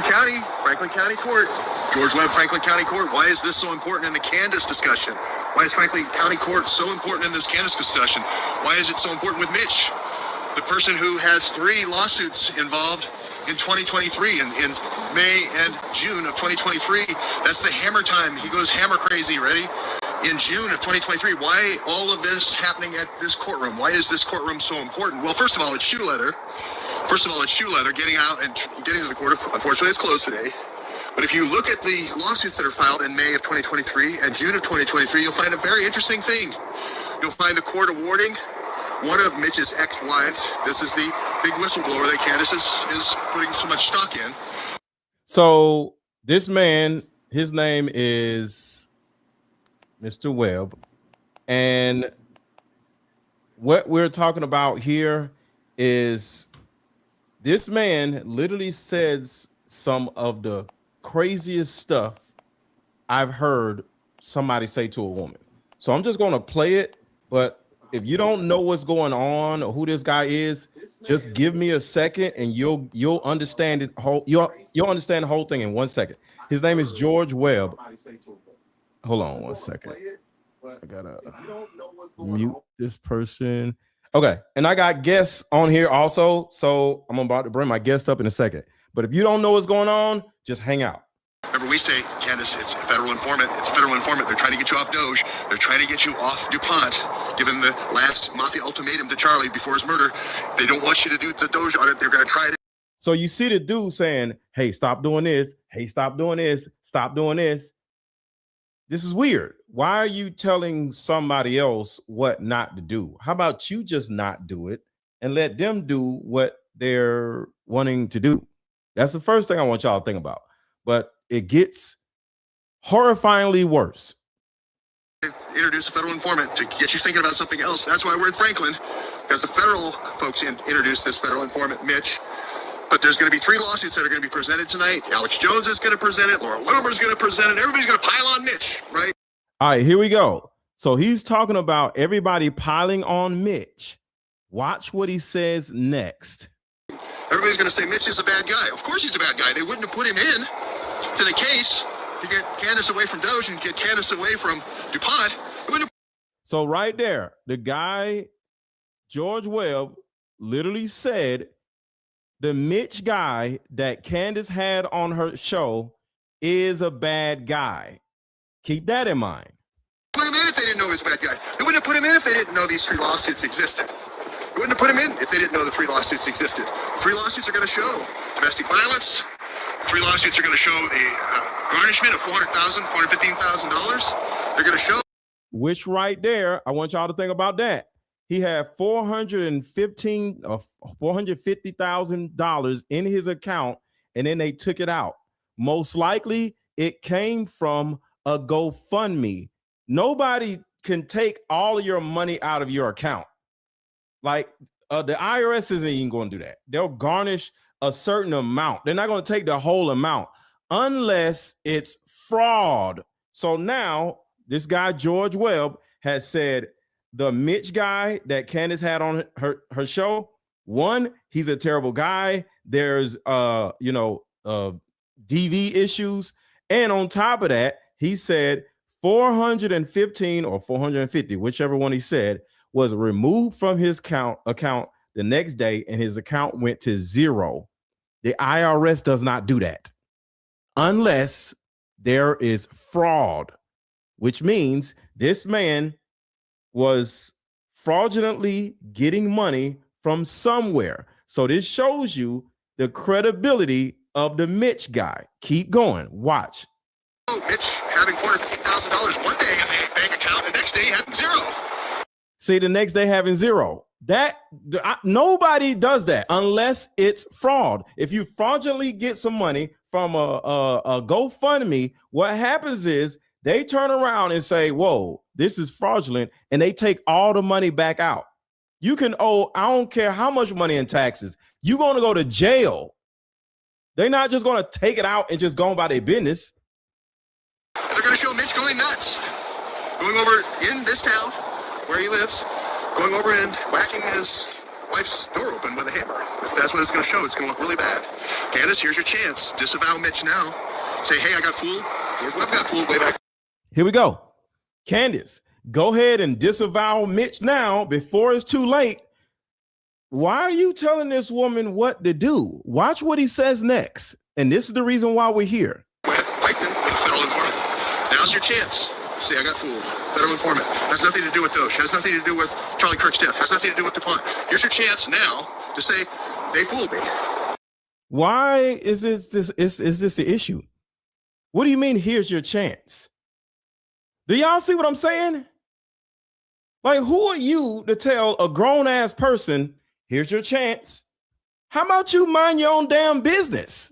Franklin County Court. George Webb, Franklin County Court. Why is this so important in the CANDACE discussion? Why is Franklin County Court so important in this CANDACE discussion? Why is it so important with Mitch, the person who has 3 lawsuits involved in 2023, in May and June of 2023? That's the hammer time. He goes hammer crazy, ready? In June of 2023, why all of this happening at this courtroom? Why is this courtroom so important? Well, first of all, it's shoe leather. Getting out and getting to the court. Unfortunately, it's closed today. But if you look at the lawsuits that are filed in May of 2023 and June of 2023, you'll find a very interesting thing. You'll find the court awarding one of Mitch's ex-wives. This is the big whistleblower that Candace is putting so much stock in. So this man, his name is Mr. Webb. And what we're talking about here is this man literally says some of the craziest stuff I've heard somebody say to a woman. So I'm just going to play it. But if you don't know what's going on or who this guy is, just give me a second and you'll understand it. You'll understand the whole thing in 1 second. His name is George Webb. Hold on 1 second. I gotta mute this person. Okay, and I got guests on here also, so I'm about to bring my guest up in a second. But if you don't know what's going on, just hang out. Remember, we say, Candace, it's a federal informant. It's a federal informant. They're trying to get you off Doge. They're trying to get you off DuPont, given the last mafia ultimatum to Charlie before his murder. They don't want you to do the Doge audit. They're going to try it. So you see the dude saying, hey, stop doing this. Hey, stop doing this. Stop doing this. This is weird. Why are you telling somebody else what not to do? How about you just not do it and let them do what they're wanting to do? That's the first thing I want y'all to think about. But it gets horrifyingly worse. Introduce a federal informant to get you thinking about something else. That's why we're in Franklin, because the federal folks introduced this federal informant, Mitch. But there's going to be 3 lawsuits that are going to be presented tonight. Alex Jones is going to present it. Laura Loomer's going to present it. Everybody's going to pile on Mitch, right? All right, here we go. So he's talking about everybody piling on Mitch. Watch what he says next. Everybody's going to say Mitch is a bad guy. Of course he's a bad guy. They wouldn't have put him in to the case to get Candace away from Doge and get Candace away from DuPont. So right there, the guy, George Webb, literally said the Mitch guy that Candace had on her show is a bad guy. Keep that in mind. Put him in if they didn't know he was a bad guy. They wouldn't have put him in if they didn't know these 3 lawsuits existed. They wouldn't have put him in if they didn't know the 3 lawsuits existed. The 3 lawsuits are going to show domestic violence. The 3 lawsuits are going to show the garnishment of $400,000, $415,000. They're going to show. Which right there, I want y'all to think about that. He had $450,000 in his account, and then they took it out. Most likely, it came from a GoFundMe. Nobody can take all of your money out of your account. Like the IRS isn't even going to do that. They'll garnish a certain amount. They're not going to take the whole amount unless it's fraud. So now this guy, George Webb, has said the Mitch guy that Candace had on her show, 1, he's a terrible guy. There's DV issues. And on top of that, he said 415 or 450, whichever one he said, was removed from his account the next day, and his account went to 0. The IRS does not do that unless there is fraud, which means this man was fraudulently getting money from somewhere. So this shows you the credibility of the Mitch guy. Keep going. Watch. Mitch having $450,000 one day in the bank account, the next day having 0. See, the next day having 0. Nobody does that unless it's fraud. If you fraudulently get some money from a GoFundMe, what happens is they turn around and say, whoa, this is fraudulent, and they take all the money back out. You can owe, I don't care how much money in taxes, you're going to go to jail. They're not just going to take it out and just go about their business. They're going to show Mitch going nuts, going over in this town where he lives, going over and whacking his wife's door open with a hammer. That's what it's going to show. It's going to look really bad. Candace, here's your chance. Disavow Mitch now. Say, hey, I got fooled. George Webb got fooled way back. Here we go. Candace, go ahead and disavow Mitch now before it's too late. Why are you telling this woman what to do? Watch what he says next. And this is the reason why we're here. Webb, piped in, federal informant. Now's your chance. Say, I got fooled. Federal informant. Has nothing to do with Doge. Has nothing to do with Charlie Kirk's death. Has nothing to do with DuPont. Here's your chance now to say, they fooled me. Why is this the issue? What do you mean, here's your chance? Do y'all see what I'm saying? Like, who are you to tell a grown-ass person, here's your chance? How about you mind your own damn business?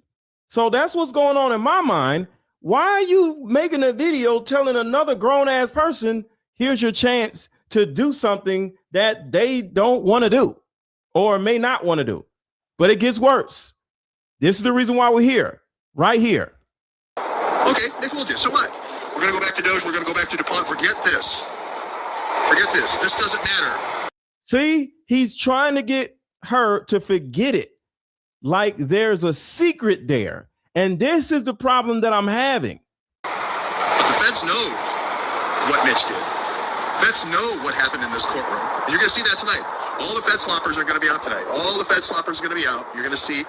So that's what's going on in my mind. Why are you making a video telling another grown-ass person, here's your chance to do something that they don't want to do or may not want to do? But it gets worse. This is the reason why we're here, right here. Okay, they fooled you. So what? We're going to go back to Doge. We're going to go back to DuPont. Forget this. Forget this. This doesn't matter. See, he's trying to get her to forget it. Like there's a secret there. And this is the problem that I'm having. But the feds know what Mitch did. Feds know what happened in this courtroom. And you're going to see that tonight. All the Fed sloppers are going to be out tonight. All the Fed sloppers are going to be out. You're going to see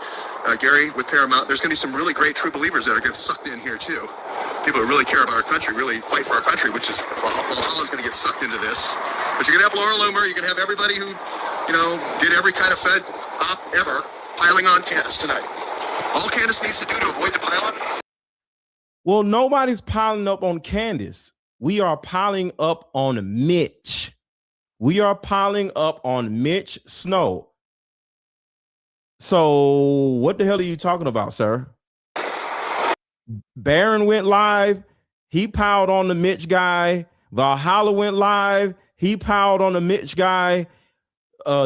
Gary with Paramount. There's going to be some really great true believers that are getting sucked in here too. People who really care about our country, really fight for our country, which is Valhalla's going to get sucked into this. But you're going to have Laura Loomer. You're going to have everybody who, did every kind of Fed op ever piling on Candace tonight. All Candace needs to do to avoid the pileup. Well, nobody's piling up on Candace. We are piling up on Mitch. We are piling up on Mitch Snow. So what the hell are you talking about, sir? Barron went live. He piled on the Mitch guy. Valhalla went live. He piled on the Mitch guy.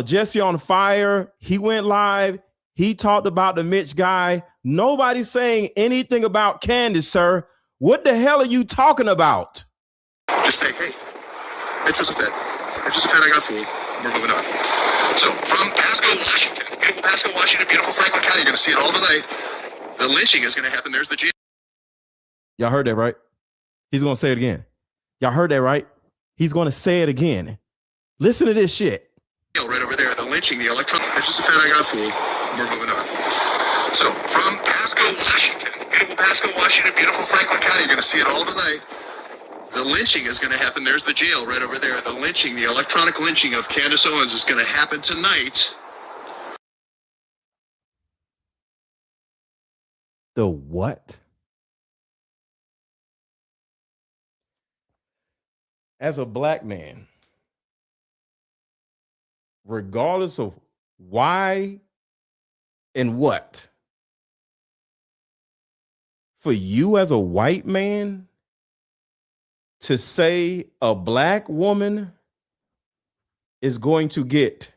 Jesse on Fire. He went live. He talked about the Mitch guy. Nobody's saying anything about Candace, sir. What the hell are you talking about? Just say, hey, Mitch was a Fed. Mitch was a Fed. I got fooled. We're moving on. So from Pasco, Washington, beautiful Pasco, Washington, beautiful Franklin County, you're going to see it all tonight. The lynching is going to happen. There's the jail. Y'all heard that, right? He's going to say it again. Y'all heard that, right? He's going to say it again. Listen to this shit. Right over there, the lynching, the electron. Mitch was a Fed. I got fooled. We're moving on. So from Pasco, Washington, beautiful Pasco, Washington, beautiful Franklin County, you're going to see it all tonight. The lynching is going to happen. There's the jail right over there. The lynching, the electronic lynching of Candace Owens is going to happen tonight. The what? As a black man, regardless of why and what, for you as a white man to say a black woman is going to get,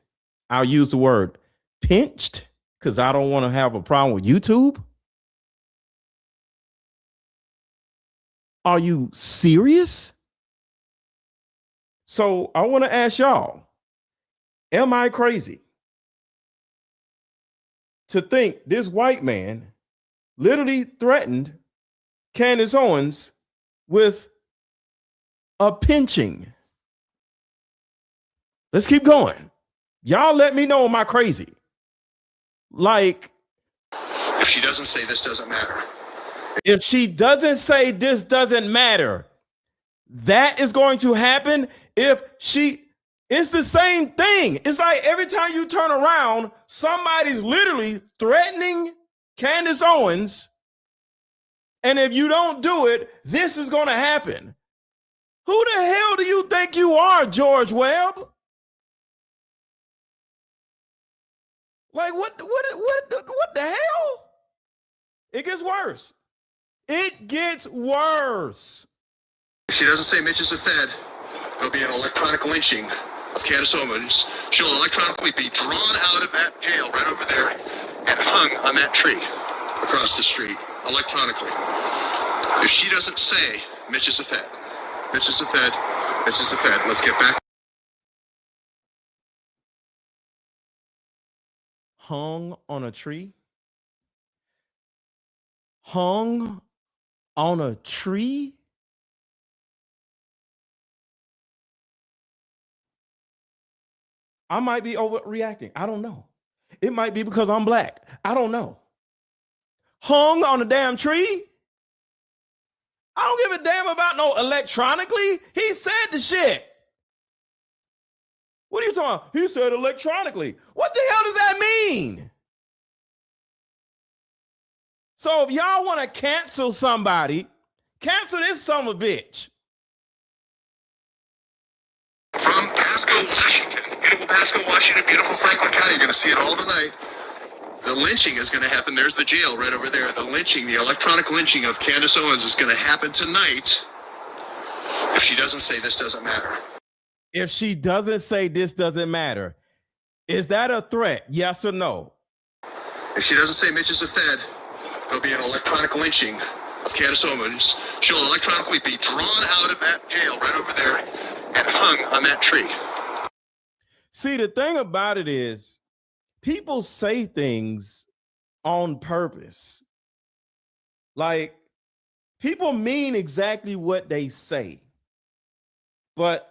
I'll use the word pinched because I don't want to have a problem with YouTube. Are you serious? So I want to ask y'all, am I crazy to think this white man literally threatened Candace Owens with a pinching? Let's keep going. Y'all let me know, am I crazy? Like, if she doesn't say this doesn't matter. If she doesn't say this doesn't matter, that is going to happen. It's the same thing. It's like every time you turn around, somebody's literally threatening Candace Owens. And if you don't do it, this is going to happen. Who the hell do you think you are, George Webb? Like, what the hell? It gets worse. It gets worse. If she doesn't say Mitch is a Fed, there'll be an electronic lynching of Candace Owens. She'll electronically be drawn out of that jail right over there and hung on that tree across the street electronically. If she doesn't say Mitch is a Fed, Mitch is a Fed, Mitch is a Fed, let's get back. hung on a tree? Hung on a tree? I might be overreacting. I don't know. It might be because I'm black. I don't know. Hung on a damn tree? I don't give a damn about no electronically. He said the shit. What are you talking about? He said electronically. What the hell does that mean? So if y'all want to cancel somebody, cancel this son of a bitch. From Pasco, Washington. Beautiful Pasco, Washington. Beautiful Franklin County. You're going to see it all tonight. The lynching is going to happen. There's the jail right over there. The lynching, the electronic lynching of Candace Owens is going to happen tonight. If she doesn't say this doesn't matter. If she doesn't say this doesn't matter, is that a threat? Yes or no? If she doesn't say Mitch is a Fed, there'll be an electronic lynching of Candace Owens. She'll electronically be drawn out of that jail right over there and hung on that tree. See, the thing about it is, people say things on purpose. Like, people mean exactly what they say. But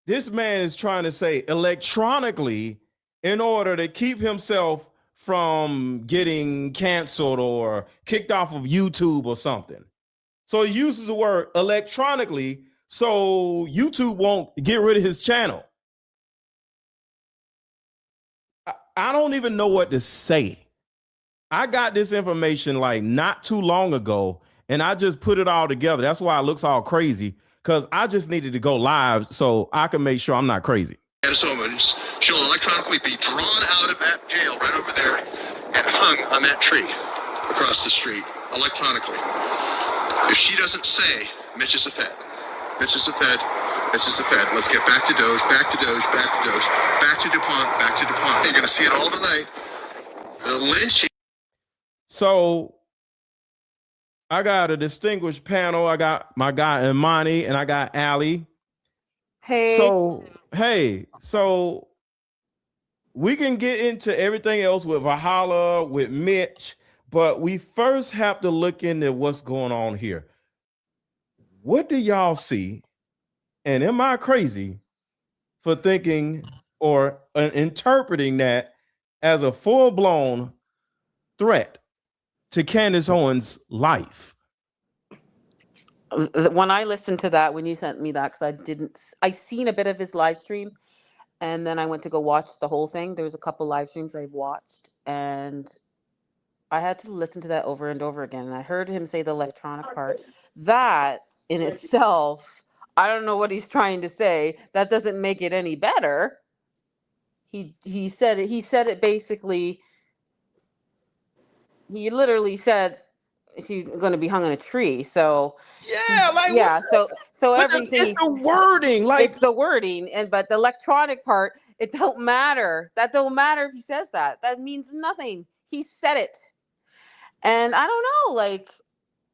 this man is trying to say electronically in order to keep himself from getting canceled or kicked off of YouTube or something. So he uses the word electronically so YouTube won't get rid of his channel. I don't even know what to say. I got this information like not too long ago, and I just put it all together. That's why it looks all crazy, because I just needed to go live so I can make sure I'm not crazy. Candace Owens, she'll electronically be drawn out of that jail right over there and hung on that tree across the street electronically. If she doesn't say Mitch is a Fed, Mitch is a Fed, Mitch is a Fed. Let's get back to Doge, back to Doge, back to Doge, back to DuPont, back to DuPont. You're going to see it all tonight. The lynching. So I got a distinguished panel. I got my guy Imani and I got Allie. Hey. So we can get into everything else with Valhalla, with Mitch, but we first have to look into what's going on here. What do y'all see? And am I crazy for thinking or interpreting that as a full-blown threat to Candace Owens' life? When I listened to that, when you sent me that, because I seen a bit of his live stream, and then I went to go watch the whole thing. There's a couple live streams I've watched, and I had to listen to that over and over again. And I heard him say the electronic part. That in itself, I don't know what he's trying to say. That doesn't make it any better. He said it. He said it basically. He literally said he's going to be hung on a tree. So Yeah, like yeah. So everything. It's the wording, like it's the wording, but the electronic part, it don't matter. That don't matter if he says that. That means nothing. He said it, and I don't know. Like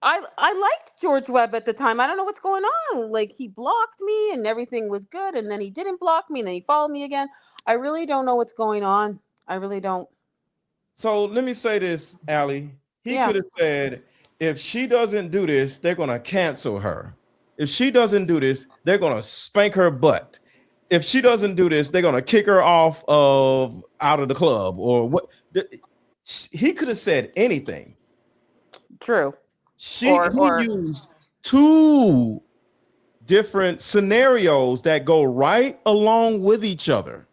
I liked George Webb at the time. I don't know what's going on. Like he blocked me and everything was good, and then he didn't block me, and then he followed me again. I really don't know what's going on. I really don't. So let me say this, Allie. He could have said, if she doesn't do this, they're going to cancel her. If she doesn't do this, they're going to spank her butt. If she doesn't do this, they're going to kick her out of the club or what. He could have said anything. True. He used two different scenarios that go right along with each other.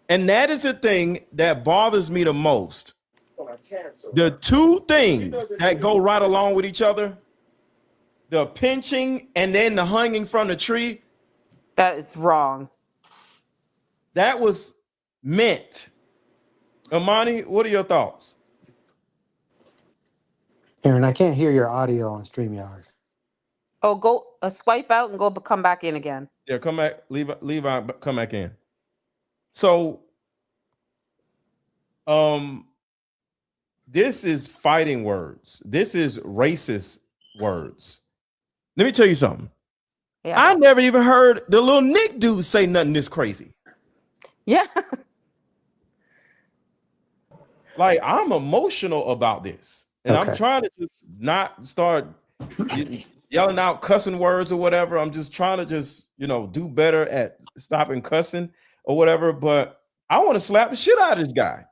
And that is the thing that bothers me the most. The two things that go right along with each other, the pinching and then the hanging from the tree. That is wrong. That was meant. Imani, what are your thoughts? Aaron, I can't hear your audio on StreamYard. Oh, go swipe out and come back in again. Yeah, come back, leave out, come back in. So, this is fighting words. This is racist words. Let me tell you something. Yeah. I never even heard the little Nick dude say nothing this crazy. Yeah. like I'm emotional about this, and I'm Okay. trying to just not start yelling out cussing words or whatever. I'm just trying to just do better at stopping cussing or whatever. But I want to slap the shit out of this guy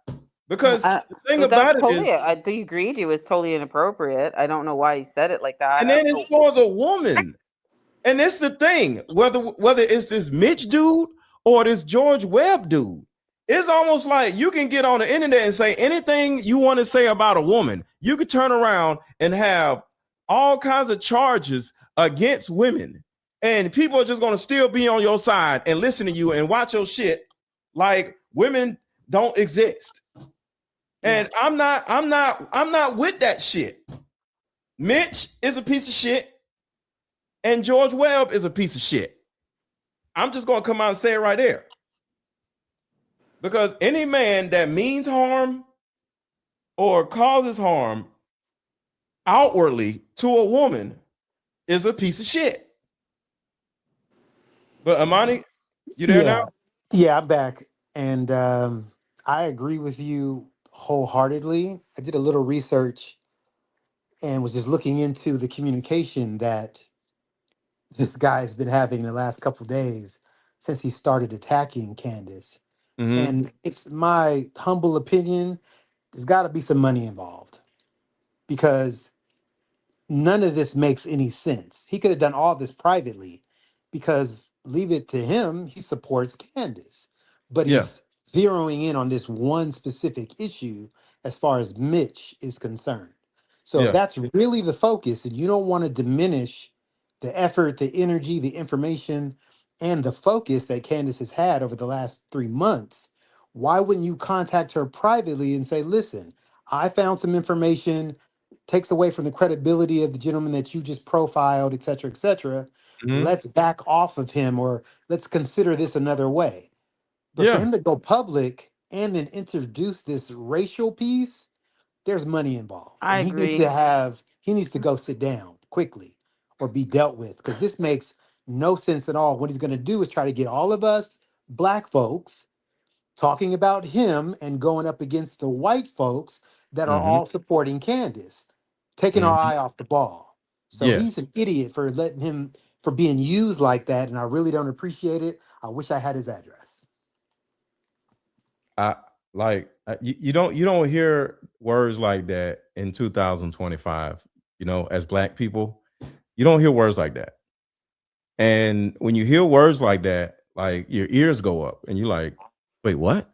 because the thing That's about it is, totally. I do agreed it was totally inappropriate. I don't know why he said it like that. and I then don't it's know. towards a woman. And it's the thing, whether it's this Mitch dude or this George Webb dude, it's almost like you can get on the internet and say anything you want to say about a woman. You could turn around and have all kinds of charges against women, and people are just going to still be on your side and listen to you and watch your shit like women don't exist. And I'm not with that shit. Mitch is a piece of shit. And George Webb is a piece of shit. I'm just going to come out and say it right there. Because any man that means harm or causes harm outwardly to a woman is a piece of shit. But Amani, you there now? Yeah, I'm back. And I agree with you wholeheartedly. I did a little research and was just looking into the communication that this guy's been having the last couple days since he started attacking Candace. Mm-hmm. And it's my humble opinion, there's got to be some money involved because none of this makes any sense. He could have done all this privately because leave it to him, he supports Candace. But Yeah. he's zeroing in on this one specific issue as far as Mitch is concerned. So if Yeah. that's really the focus, and you don't want to diminish the effort, the energy, the information, and the focus that Candace has had over the last 3 months, why wouldn't you contact her privately and say, listen, I found some information, takes away from the credibility of the gentleman that you just profiled, et cetera, et cetera. Mm-hmm. Let's back off of him or let's consider this another way. But for Yeah. him to go public and then introduce this racial piece, there's money involved. I And agree. he needs to go sit down quickly or be dealt with because this makes no sense at all. What he's going to do is try to get all of us black folks talking about him and going up against the white folks that are Mm-hmm. all supporting Candace, taking our Mm-hmm. eye off the ball. So Yeah. he's an idiot for letting him for being used like that, and I really don't appreciate it. I wish I had his address. I you don't hear words like that in 2025, as black people. You don't hear words like that. And when you hear words like that, like your ears go up and you're like, wait, what?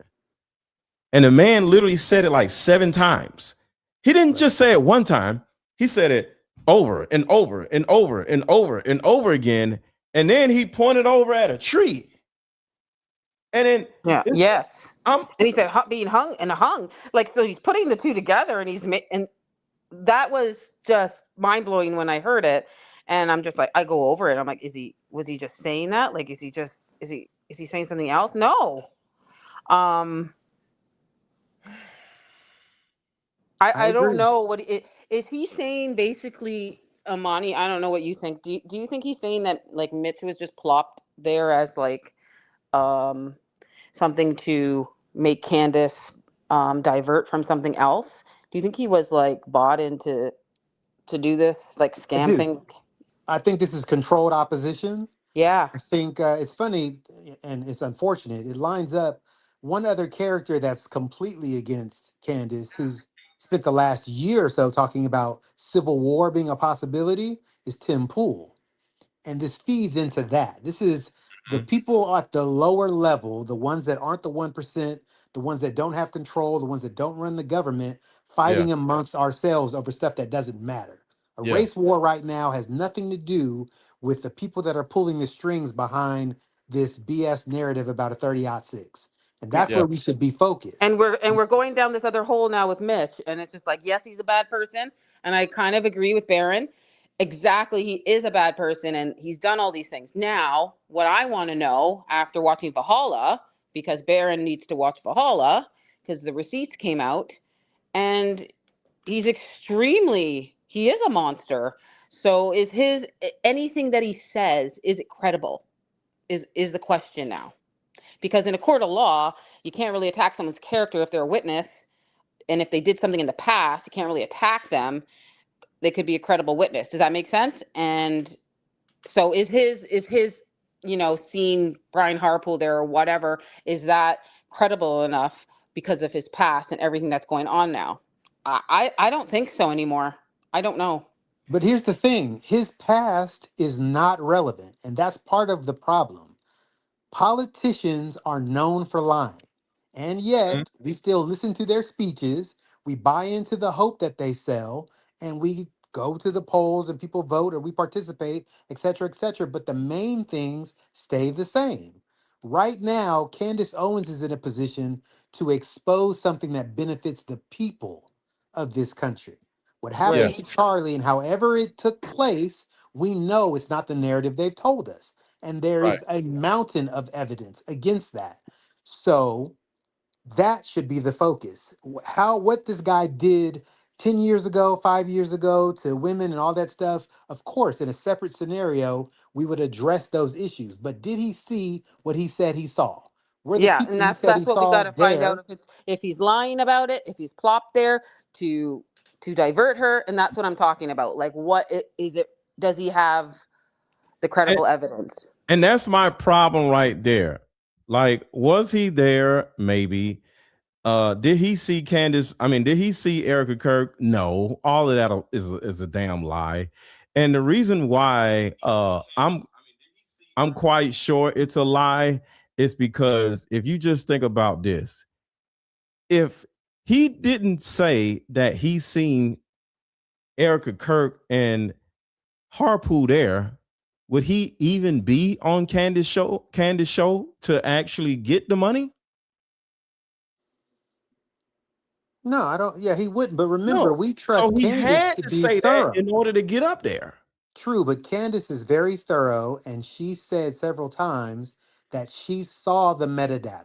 And the man literally said it like 7 times. He didn't Right. just say it one time, he said it over and over and over and over and over again. And then he pointed over at a tree. And then Yeah. it's, Yes. I'm And he said being hung and hung. Like, so he's putting the two together, and and that was just mind blowing when I heard it. And I'm just like, I go over it. I'm like, was he just saying that? Like, is he saying something else? No. Um, I I don't agree. know what is he saying basically, Amani. I don't know what you think. Do you think he's saying that like Mitch was just plopped there as like um something to make Candace divert from something else? Do you think he was like bought into to do this like I scam do. thing? I think this is controlled opposition. Yeah. I think it's funny and it's unfortunate. It lines up one other character that's completely against Candace, who's spent the last year or so talking about civil war being a possibility, is Tim Pool. And this feeds into that. This is the people at the lower level, the ones that aren't the 1%, the ones that don't have control, the ones that don't run the government, yeah, fighting amongst ourselves over stuff that doesn't matter. A yeah, race war right now has nothing to do with the people that are pulling the strings behind this BS narrative about a 30-06. And Yeah. that's yeah, where we should be focused. And we're going down this other hole now with Mitch, and it's just like, yes, he's a bad person, and I kind of agree with Barron. Exactly, he is a bad person, and he's done all these things. Now, what I want to know after watching Valhalla, because Barron needs to watch Valhalla, because the receipts came out, and he is a monster. So, is his anything that he says, is it credible? Is the question now? Because in a court of law, you can't really attack someone's character if they're a witness and if they did something in the past, you can't really attack them. They could be a credible witness. Does that make sense? And so is his, seeing Brian Harpool there or whatever, is that credible enough because of his past and everything that's going on now? I don't think so anymore. I don't know. But here's the thing, his past is not relevant, and that's part of the problem. Politicians are known for lying, and Mhm. yet we still listen to their speeches. We buy into the hope that they sell, and we go to the polls and people vote or we participate, et cetera, et cetera. But the main things stay the same. Right now, Candace Owens is in a position to expose something that benefits the people of this country. What happened Yes. Right. to Charlie and however it took place, we know it's not the narrative they've told us. And there Right. is a mountain of evidence against that. So that should be the focus. What this guy did 10 years ago, 5 years ago to women and all that stuff, of course, in a separate scenario, we would address those issues. But did he see what he said he saw? Were the Yeah, people and he that's said he that's what we got saw to find out, there? if he's lying about it, if he's plopped there to divert her, and that's what I'm talking about. Like, is it? Does he have the And, credible evidence? and that's my problem right there. Like, was he there? Maybe. Did he see Candace? I mean, did he see Erica Kirk? No. All of that is a damn lie. And the reason why I'm quite sure it's a lie is because if you just think about this, if he didn't say that he seen Erica Kirk and Harpool there, would he even be on Candace show to actually get the money? No, I don't. Yeah, he wouldn't. But remember, No. we So trust he Candace had to to be say that thorough. in order to get up there. True, but Candace is very thorough, and she said several times that she saw the metadata.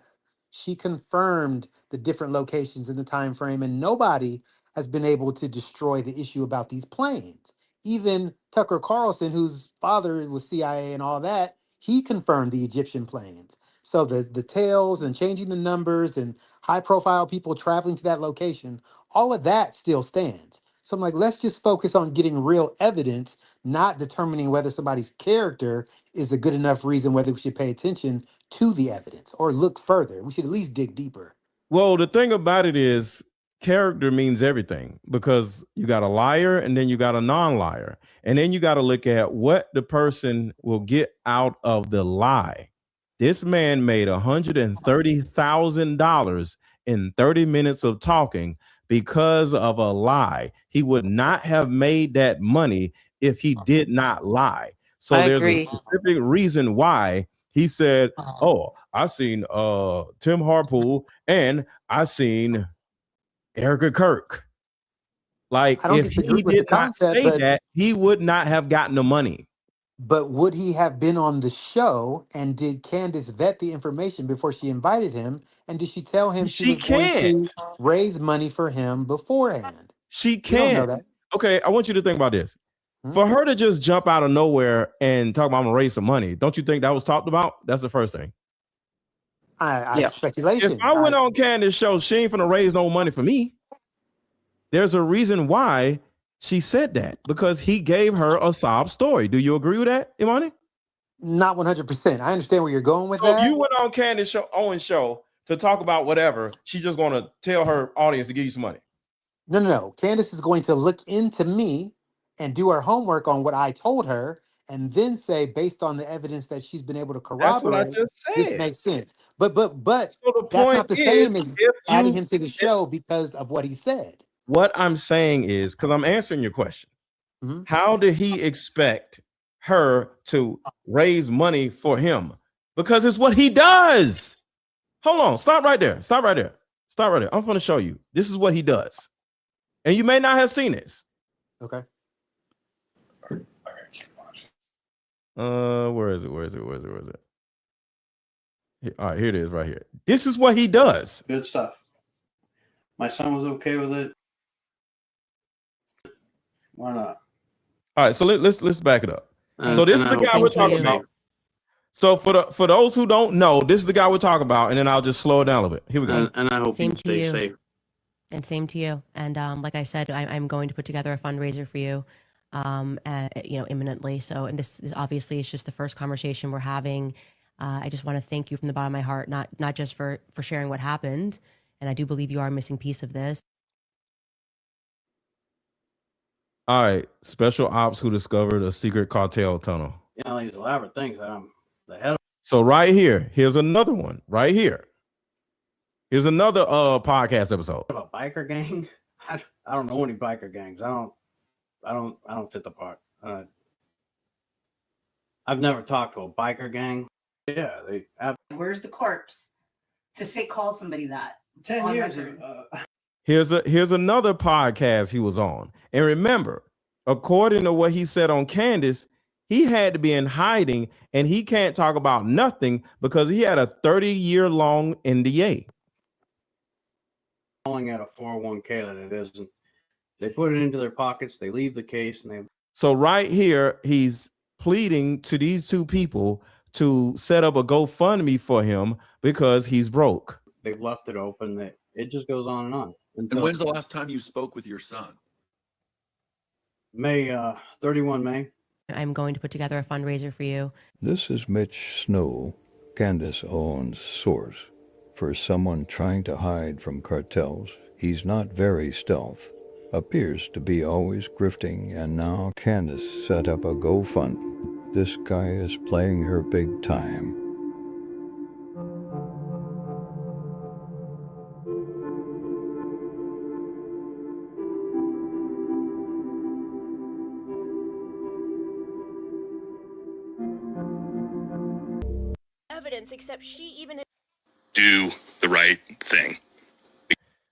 She confirmed the different locations in the time frame, and nobody has been able to destroy the issue about these planes. Even Tucker Carlson, whose father was CIA and all that, he confirmed the Egyptian planes. So the tails and changing the numbers and high profile people traveling to that location, all of that still stands. So I'm like, let's just focus on getting real evidence, not determining whether somebody's character is a good enough reason whether we should pay attention to the evidence or look further. We should at least dig deeper. Well, the thing about it is character means everything because you got a liar and then you got a non-liar. And then you got to look at what the person will get out of the lie. This man made $130,000 in 30 minutes of talking because of a lie. He would not have made that money if he did not lie. So I there's a agree. specific reason why he said, "Oh, I seen Tim Harpool and I seen Erica Kirk." Like I don't if disagree he with the did not concept, say that, he would not have gotten the money. but would he have been on the show, and did Candace vet the information before she invited him? And did she tell him she She was going can't. to raise money for him beforehand? She We don't know can't. that. Okay, I want you to think about this. Hmm? For her to just jump out of nowhere and talk about I'm gonna raise some money, don't you think that was talked about? That's the first thing. Yeah. If Speculation. I went on Candace's show, she ain't finna raise no money for me. There's a reason why she said that because he gave her a sob story. Do you agree with that, Imani? Not 100%. I understand where you're going with So if that. you went on Owens show to talk about whatever, she's just gonna tell her audience to give you some money. No. Candace is going to look into me and do her homework on what I told her, and then say, based on the evidence that she's been able to That's what I corroborate, just this said. makes sense. But So the that's point not the same is, as adding him to the show because of what he said. what I'm saying is, because I'm answering your question, Mhm. how did he expect her to raise money for him? Because it's what he does. Hold on, stop right there. Stop right there. Stop right there. I'm going to show you. This is what he does. And you may not have seen this. Okay. Where is it? All right, here it is right here. This is what he does. Good stuff. My son was okay with it. Why not? All right, so let's back it up. So this is the guy we're talking about. So for those who don't know, this is the guy we're talking about, and then I'll just slow it down a little bit. Here we go. And I hope Same you to stay you. safe. And same to you. And like I said, I'm going to put together a fundraiser for you, imminently. So, and this is obviously it's just the first conversation we're having. I just want to thank you from the bottom of my heart, not just for sharing what happened. And I do believe you are a missing piece of this. All right, special ops who discovered a secret cartel tunnel. You know, these elaborate things that I'm the head of. So right here, here's another one. Right here, here's another podcast episode. A biker gang. I don't know any biker gangs. I don't fit the part. I've never talked to a biker gang. Yeah, they have. Where's the corpse to say call somebody that? 10 years. Here's another podcast he was on. And remember, according to what he said on Candace, he had to be in hiding and he can't talk about nothing because he had a 30-year-long NDA. Calling out a 401k that it isn't. They put it into their pockets, they leave the case, and they. So right here, he's pleading to these two people to set up a GoFundMe for him because he's broke. They've left it open. That it just goes on and on. And when's the last time you spoke with your son? May 31 May. I'm going to put together a fundraiser for you. This is Mitch Snow, Candace Owens' source. For someone trying to hide from cartels, he's not very stealth. Appears to be always grifting, and now Candace set up a GoFund. This guy is playing her big time. Evidence, except she even Do the right thing.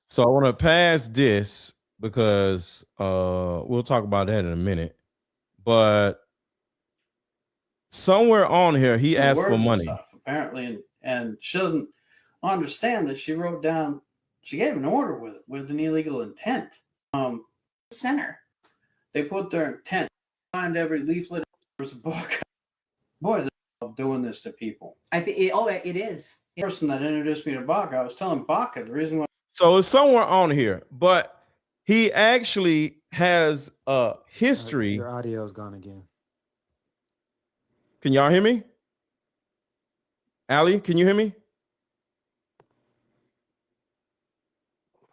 So I want to pass this because we'll talk about that in a minute. But somewhere on here, he asked for money. Stuff, apparently, and she doesn't understand that she wrote down. She gave an order with an illegal intent. Center. They put their intent behind every leaflet. There's a book. Boy, they're doing this to people. It is. The person that introduced me to Baca, I was telling Baca the reason why. So it's somewhere on here, but he actually has a history. Your audio's gone again. Can y'all hear me? Allie, can you hear me?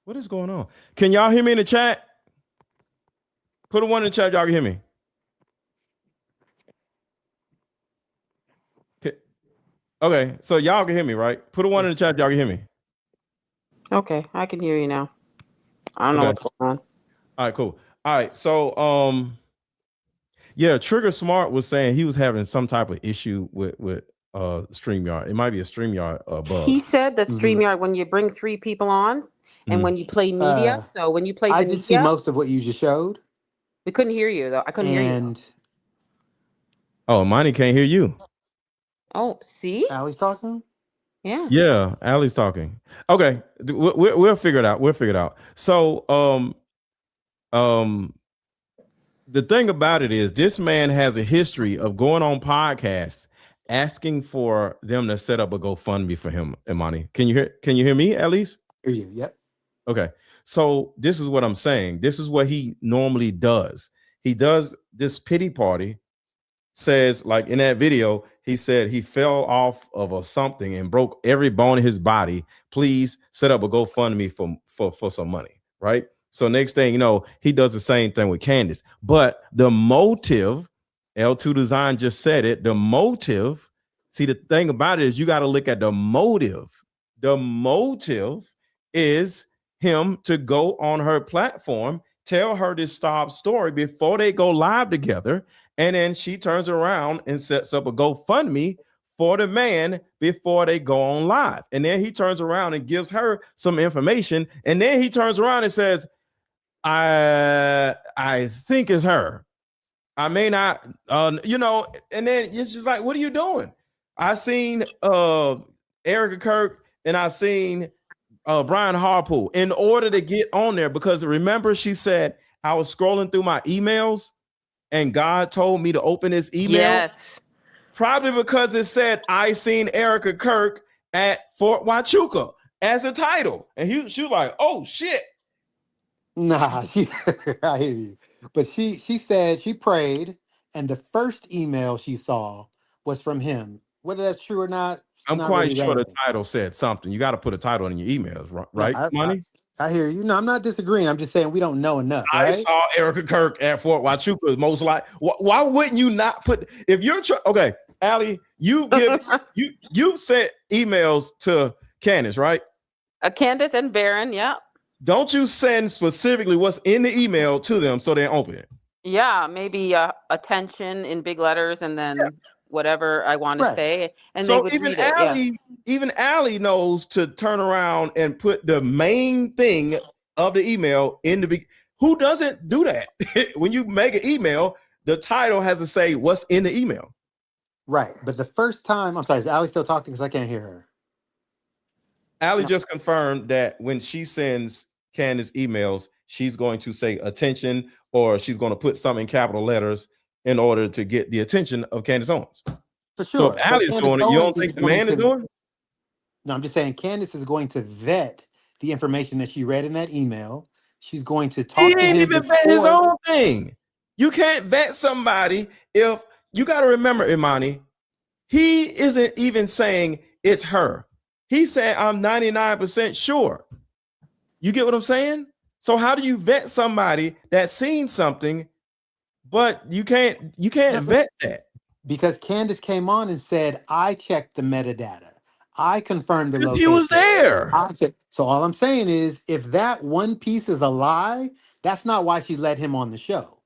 What is going on? Can y'all hear me in the chat? Put a one in the chat, y'all can hear me. Okay, so y'all can hear me, right? Put a one in the chat, y'all can hear me. Okay, I can hear you now. I don't know what's going on. All right, cool. All right, so yeah, Trigger Smart was saying he was having some type of issue with StreamYard. It might be a StreamYard bug. He said that StreamYard, when you bring 3 people on and when you play media, so when you play I the did see media, most of what you just showed. we couldn't hear you though. I couldn't hear you. Oh, Monty can't hear you. Oh, see? Allie's talking? Yeah. Yeah, Allie's talking. Okay, we'll figure it out. We'll figure it out. So, the thing about it is, this man has a history of going on podcasts asking for them to set up a GoFundMe for him. Imani, can you hear me at least? Hear you? Yep. Okay, so this is what I'm saying. This is what he normally does. He does this pity party. Says, like in that video, he said he fell off of something and broke every bone in his body. Please set up a GoFundMe for some money, right? So next thing you know, he does the same thing with Candace. But the motive, L2 Design just said it, the motive, see, the thing about it is you got to look at the motive. The motive is him to go on her platform, tell her this sob story before they go live together. And then she turns around and sets up a GoFundMe for the man before they go on live. And then he turns around and gives her some information. And then he turns around and says, I think it's her. I may not, and then it's just like, what are you doing? I seen Erica Kirk and I seen Brian Harpool in order to get on there, because remember, she said, I was scrolling through my emails and God told me to open this email. Yes. Probably because it said, I seen Erica Kirk at Fort Huachuca as a title. And she was like, oh shit. Nah, I hear you. But she said she prayed, and the first email she saw was from him. Whether that's true or not, it's I'm not quite really sure the relevant. title said something. You got to put a title in your emails, No, right? Money. I hear you. No, I'm not disagreeing. I'm just saying we don't know enough, I right? saw Erica Kirk at Fort Huachuca. Most like, why wouldn't you not put if you're okay, Allie? You sent emails to Candace, right? Candace and Baron, yeah. Don't you send specifically what's in the email to them so they open it? Yeah, maybe attention in big letters and then whatever I want to Right. say, and they So would read it. Yeah. even Allie knows to turn around and put the main thing of the email in the who doesn't do that? When you make an email, the title has to say what's in the email. Right. But the first time, I'm sorry, is Allie still talking? Because I can't hear her. Allie No. just confirmed that when she sends Candace emails, she's going to say attention, or she's going to put something in capital letters in order to get the attention of Candace Owens. For So sure. if But Allie's Candace doing it, you Owens don't is think the going man is to, doing it? no, I'm just saying Candace is going to vet the information that she read in that email. She's going to He talk to ain't him even vet his before. own thing. You can't vet somebody if you got to remember, Imani, he isn't even saying it's her. He said, I'm 99% sure. You get what I'm saying? So how do you vet somebody that's seen something, but you can't vet that? Because Candace came on and said, I checked the metadata. I confirmed the Because he was location. there. So all I'm saying is, if that one piece is a lie, that's not why she let him on the show.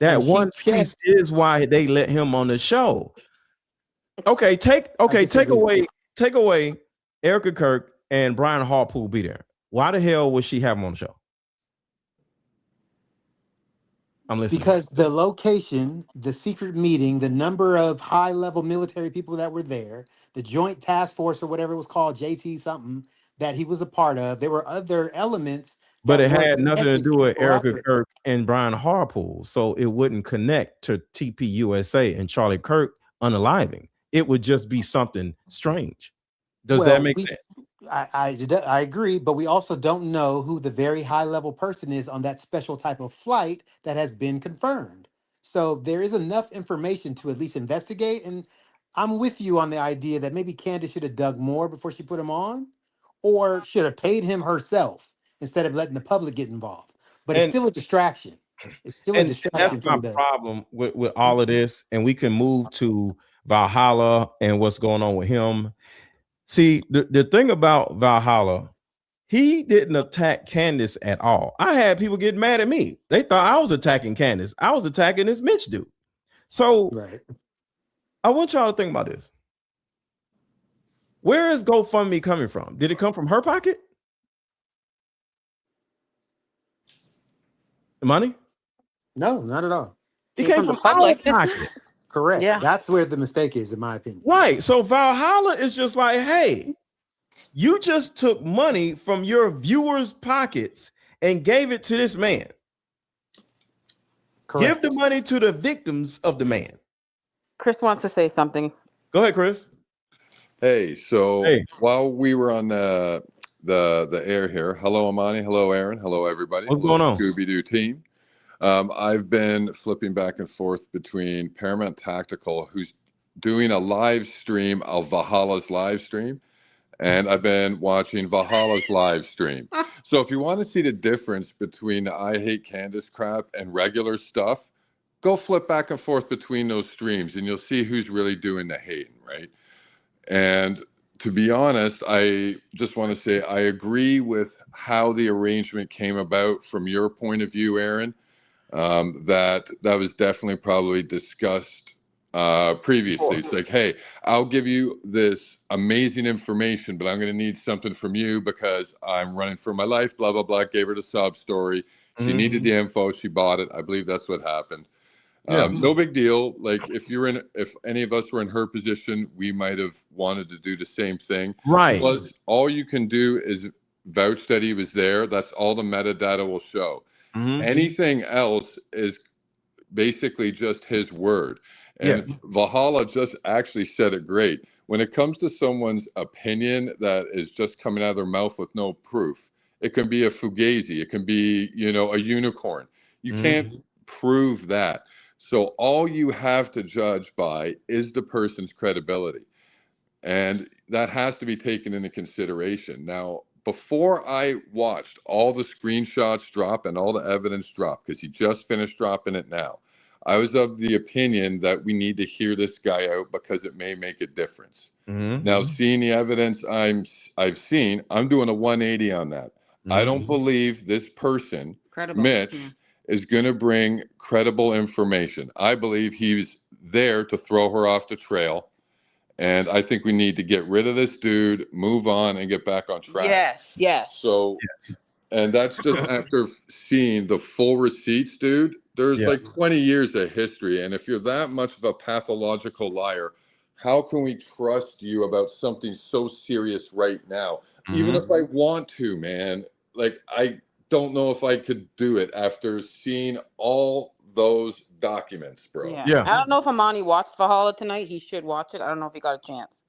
That And she one piece checked. is why they let him on the show. Okay, take disagree. away Erica Kirk and Brian Harpool be there. Why the hell would she have him on the show? I'm listening. Because the location, the secret meeting, the number of high-level military people that were there, the joint task force or whatever it was called, JT something, that he was a part of, there were other elements But that it were had nothing to connected do to with Erica corroborate. Kirk and Brian Harpool, so it wouldn't connect to TPUSA and Charlie Kirk unaliving. It would just be something strange. Does that Well, make sense? I agree, but we also don't know who the very high level person is on that special type of flight that has been confirmed. So there is enough information to at least investigate. And I'm with you on the idea that maybe Candace should have dug more before she put him on, or should have paid him herself instead of letting the public get involved. But it's And still a distraction. It's still a and that's distraction my from the. problem with all of this. And we can move to Valhalla and what's going on with him. See, the thing about Valhalla, he didn't attack Candace at all. I had people get mad at me. They thought I was attacking Candace. I was attacking this Mitch dude. So Right. I want y'all to think about this. Where is GoFundMe coming from? Did it come from her pocket? The money? No, not at all. It came From the from our public. pocket. Correct. Yeah. That's where the mistake is, in my opinion. Right. So Valhalla is just like, hey, you just took money from your viewers' pockets and gave it to this man. Correct. Give the money to the victims of the man. Chris wants to say something. Go ahead, Chris. Hey, so Hey. while we were on the air here, hello Amani, hello Aaron, hello everybody, What's hello going on? Scooby-Doo team. I've been flipping back and forth between Paramount Tactical, who's doing a live stream of Valhalla's live stream, and I've been watching Valhalla's live stream. So if you want to see the difference between the I Hate Candace crap and regular stuff, go flip back and forth between those streams, and you'll see who's really doing the hating, right? And to be honest, I just want to say I agree with how the arrangement came about from your point of view, Aaron. That was definitely probably discussed previously. It's like, hey, I'll give you this amazing information, but I'm going to need something from you because I'm running for my life, blah, blah, blah. Gave her the sob story. She needed the info. She bought it. I believe that's what happened. Yeah. No big deal. Like if any of us were in her position, we might have wanted to do the same thing. Right. Plus, all you can do is vouch that he was there. That's all the metadata will show. Anything else is basically just his word. And Valhalla just actually said it great. When it comes to someone's opinion that is just coming out of their mouth with no proof, It can be a fugazi. It can be, you know, a unicorn. You can't prove that. So all you have to judge by is the person's credibility. And that has to be taken into consideration. Now, before I watched all the screenshots drop and all the evidence drop, because he just finished dropping it now, I was of the opinion that we need to hear this guy out because it may make a difference. Now, seeing the evidence I've seen, I'm doing a 180 on that. I don't believe this person, Mitch, is going to bring credible information. I believe he's there to throw her off the trail. And I think we need to get rid of this dude, move on, and get back on track. Yes. So, and that's just after seeing the full receipts, dude. There's like 20 years of history. And if you're that much of a pathological liar, how can we trust you about something so serious right now? Even if I want to, man, like, I don't know if I could do it after seeing all those documents, bro. I don't know if Amani watched Valhalla tonight. He should watch it. I don't know if he got a chance.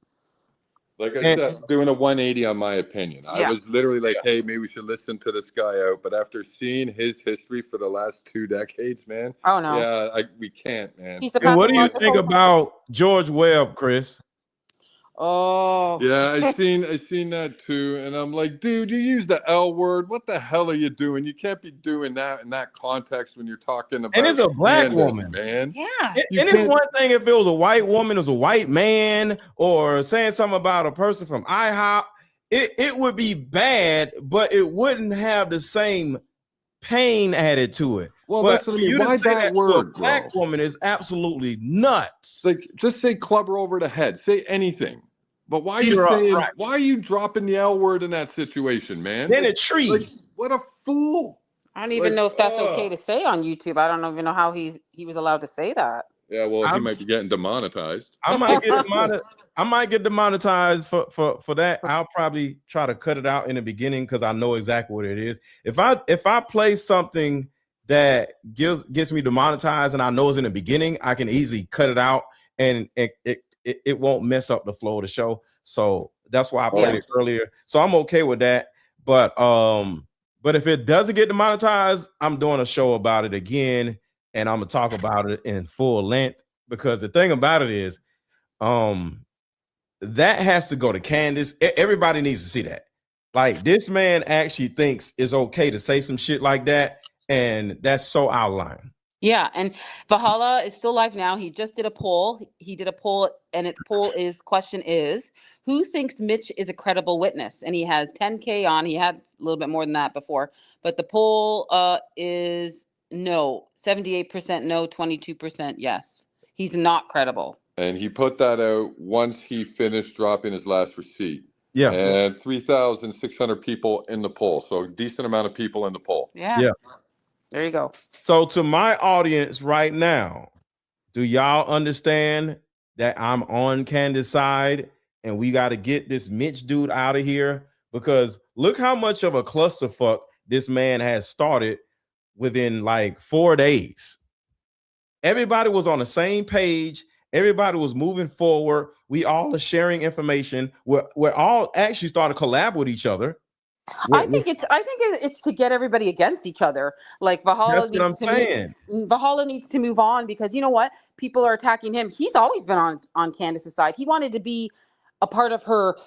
Like I said, doing a 180 on my opinion. I was literally like, hey, maybe we should listen to this guy out. But after seeing his history for the last 2 decades, man. Oh, no. We can't, man. And what do you think about George Webb, Chris? Oh. Yeah, I seen that too. And I'm like, dude, you use the L word. What the hell are you doing? You can't be doing that in that context when you're talking about. And it's a black woman, man. Yeah. And it's one thing if it was a white woman, it was a white man, or saying something about a person from IHOP. It would be bad, but it wouldn't have the same pain added to it. Well, but that's what I mean. Why that word, bro? Black woman is absolutely nuts. Like, just say club her over the head. Say anything. But why are you saying? Why are you dropping the L word in that situation, man? In a tree. Like, what a fool! I don't even know if that's okay to say on YouTube. I don't even know how he was allowed to say that. Yeah, well, he might be getting demonetized. I might get demonetized for that. I'll probably try to cut it out in the beginning because I know exactly what it is. If I play something that gets me demonetized and I know it's in the beginning, I can easily cut it out and it won't mess up the flow of the show. So that's why I played it earlier. So I'm okay with that. But if it doesn't get demonetized, I'm doing a show about it again, and I'm gonna talk about it in full length, because the thing about it is, that has to go to Candace. Everybody needs to see that. Like, this man actually thinks it's okay to say some shit like that, and that's so out of line. Yeah, and Valhalla is still live now. He just did a poll. He did a poll, and question is, who thinks Mitch is a credible witness? And he has 10K on. He had a little bit more than that before. But the poll is no. 78% no, 22% yes. He's not credible. And he put that out once he finished dropping his last receipt. Yeah. And 3,600 people in the poll. So a decent amount of people in the poll. Yeah. There you go. So to my audience right now, do y'all understand that I'm on Candace's side and we got to get this Mitch dude out of here? Because look how much of a clusterfuck this man has started within like 4 days. Everybody was on the same page. Everybody was moving forward. We all are sharing information. We're all actually starting to collab with each other. I think it's to get everybody against each other. Like, Valhalla needs to move on, because you know what? People are attacking him. He's always been on Candace's side. He wanted to be a part of her,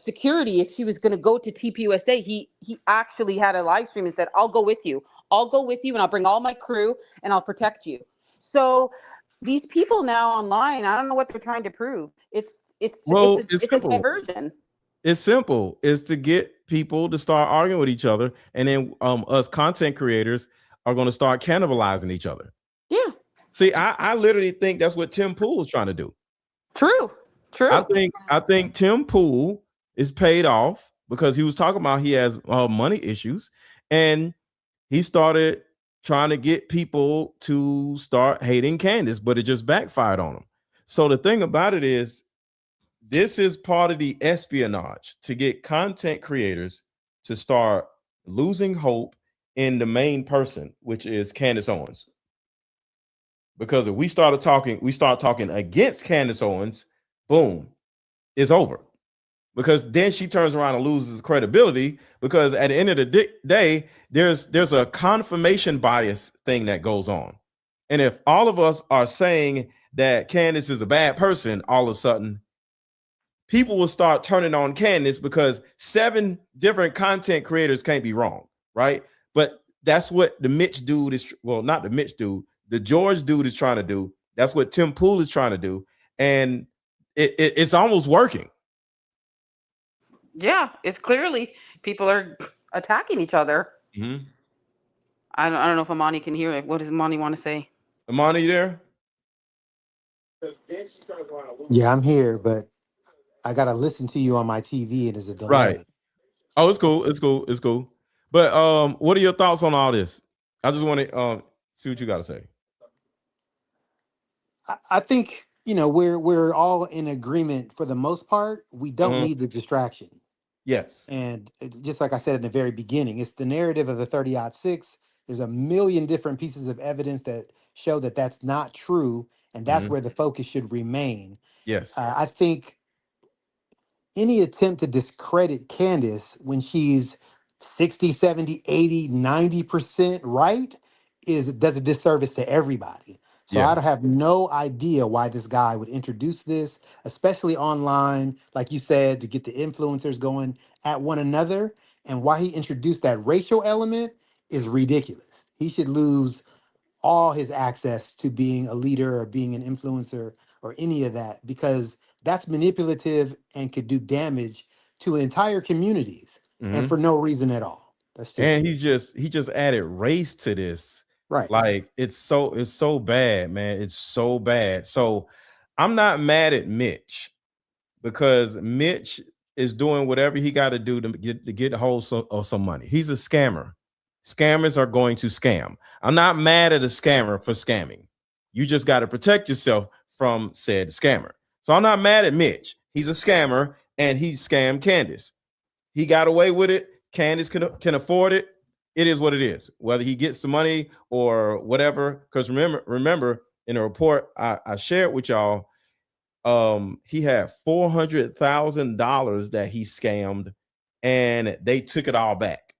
security. If she was going to go to TPUSA, he actually had a live stream and said, I'll go with you. I'll go with you, and I'll bring all my crew, and I'll protect you. So these people now online, I don't know what they're trying to prove. It's a diversion. It's simple. It's to get people to start arguing with each other, and then us content creators are going to start cannibalizing each other. Yeah. See, I literally think that's what Tim Pool is trying to do. True. I think Tim Pool is paid off because he was talking about he has money issues, and he started trying to get people to start hating Candace, but it just backfired on him. So the thing about it is, this is part of the espionage to get content creators to start losing hope in the main person, which is Candace Owens. Because if we start talking against Candace Owens, boom, it's over. because then she turns around and loses credibility, because at the end of the day, there's a confirmation bias thing that goes on. And if all of us are saying that Candace is a bad person, all of a sudden people will start turning on Candace because 7 different content creators can't be wrong, right? But that's what the Mitch dude is, well, not the Mitch dude, the George dude is trying to do. That's what Tim Pool is trying to do. And it's almost working. Yeah, it's clearly people are attacking each other. Mm-hmm. I don't know if Amani can hear it. What does Amani want to say? Amani, you there? Yeah, I'm here, but I gotta listen to you on my TV, and there's a Right. delay. Oh, it's cool. It's cool. It's cool. But what are your thoughts on all this? I just want to see what you got to say. I think we're all in agreement for the most part. We don't need the distraction. Yes. And just like I said in the very beginning, it's the narrative of the 30-06. There's a million different pieces of evidence that show that that's not true, and that's where the focus should remain. Yes. I think any attempt to discredit Candace when she's 60, 70, 80, 90% right does a disservice to everybody. So Yeah. I have no idea why this guy would introduce this, especially online, like you said, to get the influencers going at one another. And why he introduced that racial element is ridiculous. He should lose all his access to being a leader or being an influencer or any of that, because that's manipulative and could do damage to entire communities and for no reason at all. That's just And he just added race to this. right. Like it's so bad, man. It's so bad. So I'm not mad at Mitch, because Mitch is doing whatever he got to do to get a hold of some money. He's a scammer. Scammers are going to scam. I'm not mad at a scammer for scamming. You just got to protect yourself from said scammer. So I'm not mad at Mitch. He's a scammer and he scammed Candace. He got away with it. Candace can afford it. It is what it is. Whether he gets the money or whatever. Because remember in a report I shared with y'all, he had $400,000 that he scammed, and they took it all back,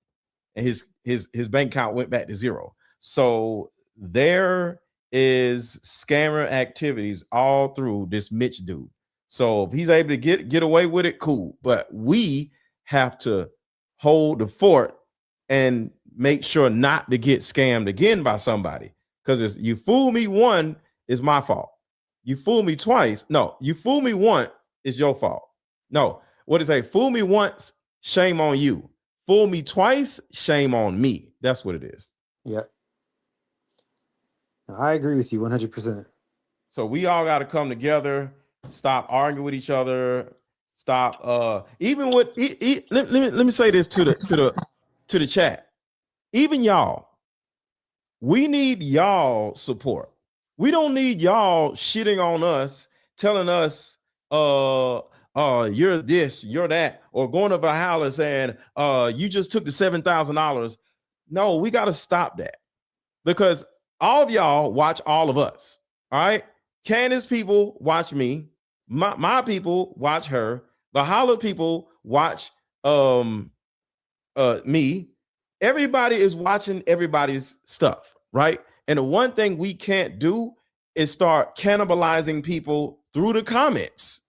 and his bank account went back to zero. So there is scammer activities all through this Mitch dude. So if he's able to get away with it, cool. But we have to hold the fort and make sure not to get scammed again by somebody. Because you fool me one, is my fault. You fool me twice. No, you fool me once, it's your fault. No, what is it? Fool me once, shame on you. Fool me twice, shame on me. That's what it is. Yeah. I agree with you 100%. So we all got to come together, stop arguing with each other, stop even with let me say this to the chat. Even y'all, we need y'all support. We don't need y'all shitting on us, telling us you're this, you're that, or going to Valhalla saying you just took the $7,000. No, we got to stop that, because all of y'all watch all of us. All right. Candace people watch me. My people watch her. Valhalla people watch me. Everybody is watching everybody's stuff, right? And the one thing we can't do is start cannibalizing people through the comments,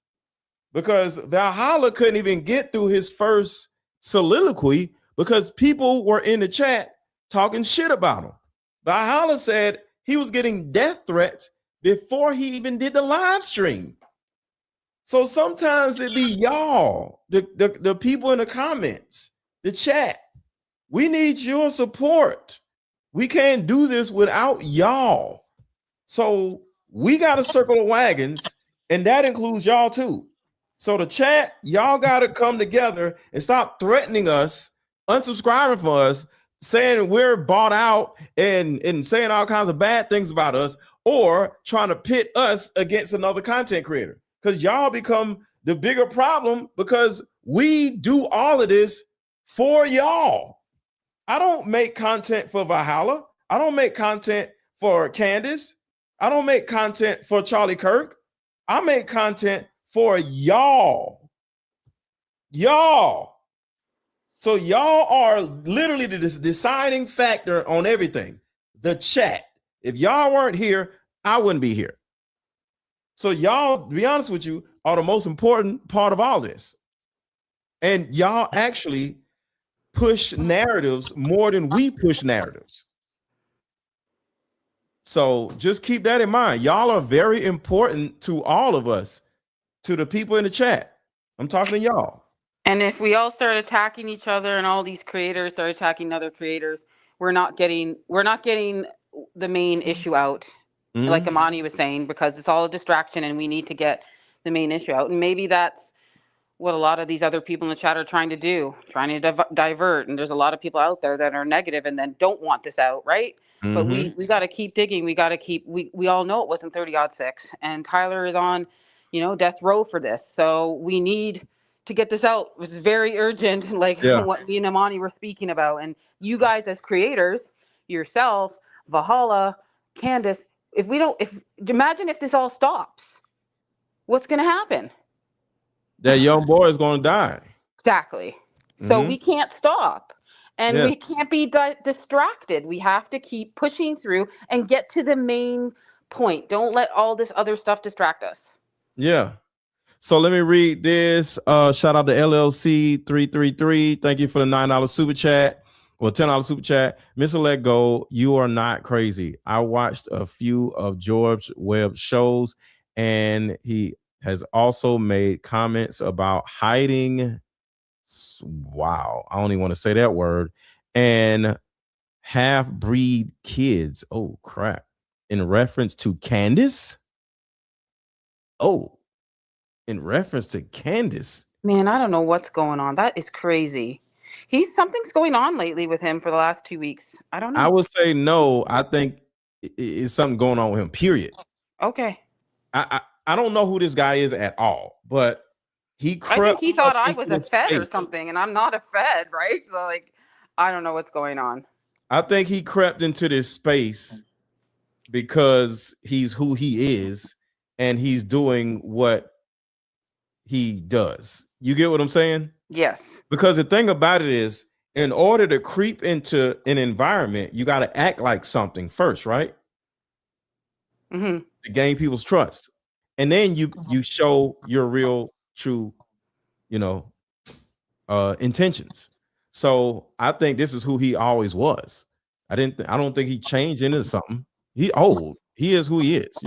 because Valhalla couldn't even get through his first soliloquy because people were in the chat talking shit about him. Valhalla said he was getting death threats before he even did the live stream. So sometimes it be y'all, the people in the comments, the chat. We need your support. We can't do this without y'all. So we got to circle the wagons, and that includes y'all too. So the chat, y'all got to come together and stop threatening us, unsubscribing for us, saying we're bought out and saying all kinds of bad things about us, or trying to pit us against another content creator, because y'all become the bigger problem, because we do all of this for y'all. I don't make content for Valhalla. I don't make content for Candace. I don't make content for Charlie Kirk. I make content for y'all. Y'all. So y'all are literally the deciding factor on everything. The chat. If y'all weren't here, I wouldn't be here. So y'all, to be honest with you, are the most important part of all this. And y'all actually push narratives more than we push narratives. So just keep that in mind. Y'all are very important to all of us, to the people in the chat. I'm talking to y'all. And if we all start attacking each other and all these creators start attacking other creators, we're not getting the main issue out. Like Amani was saying, because it's all a distraction and we need to get the main issue out. And maybe that's what a lot of these other people in the chat are trying to do, trying to divert. And there's a lot of people out there that are negative and then don't want this out, right? But we got to keep digging. We got to keep, we all know it wasn't 30-06 and Tyler is on, death row for this. So we need to get this out. It's very urgent, like what me and Amani were speaking about. And you guys as creators, yourself, Valhalla, Candace, imagine if this all stops, what's going to happen? That young boy is going to die. Exactly. So we can't stop and we can't be distracted. We have to keep pushing through and get to the main point. Don't let all this other stuff distract us. Yeah. So let me read this. Shout out to LLC 333. Thank you for the $9 super chat. Well, $10 super chat. Mr. Let Go, you are not crazy. I watched a few of George Webb's shows, and he has also made comments about hiding. Wow, I don't even want to say that word. And half-breed kids. Oh, crap. In reference to Candace? Oh, in reference to Candace. Man, I don't know what's going on. That is crazy. Something's going on lately with him for the last 2 weeks. I don't know. I would say no. I think it's something going on with him, period. Okay. I don't know who this guy is at all, but I think he thought I was a Fed or something, and I'm not a Fed, right? So, like, I don't know what's going on. I think he crept into this space because he's who he is, and he's doing what he does. You get what I'm saying? Yes. Because the thing about it is, in order to creep into an environment, you got to act like something first, right? To gain people's trust. And then you show your real, true, intentions. So I think this is who he always was. I don't think he changed into something. He is who he is,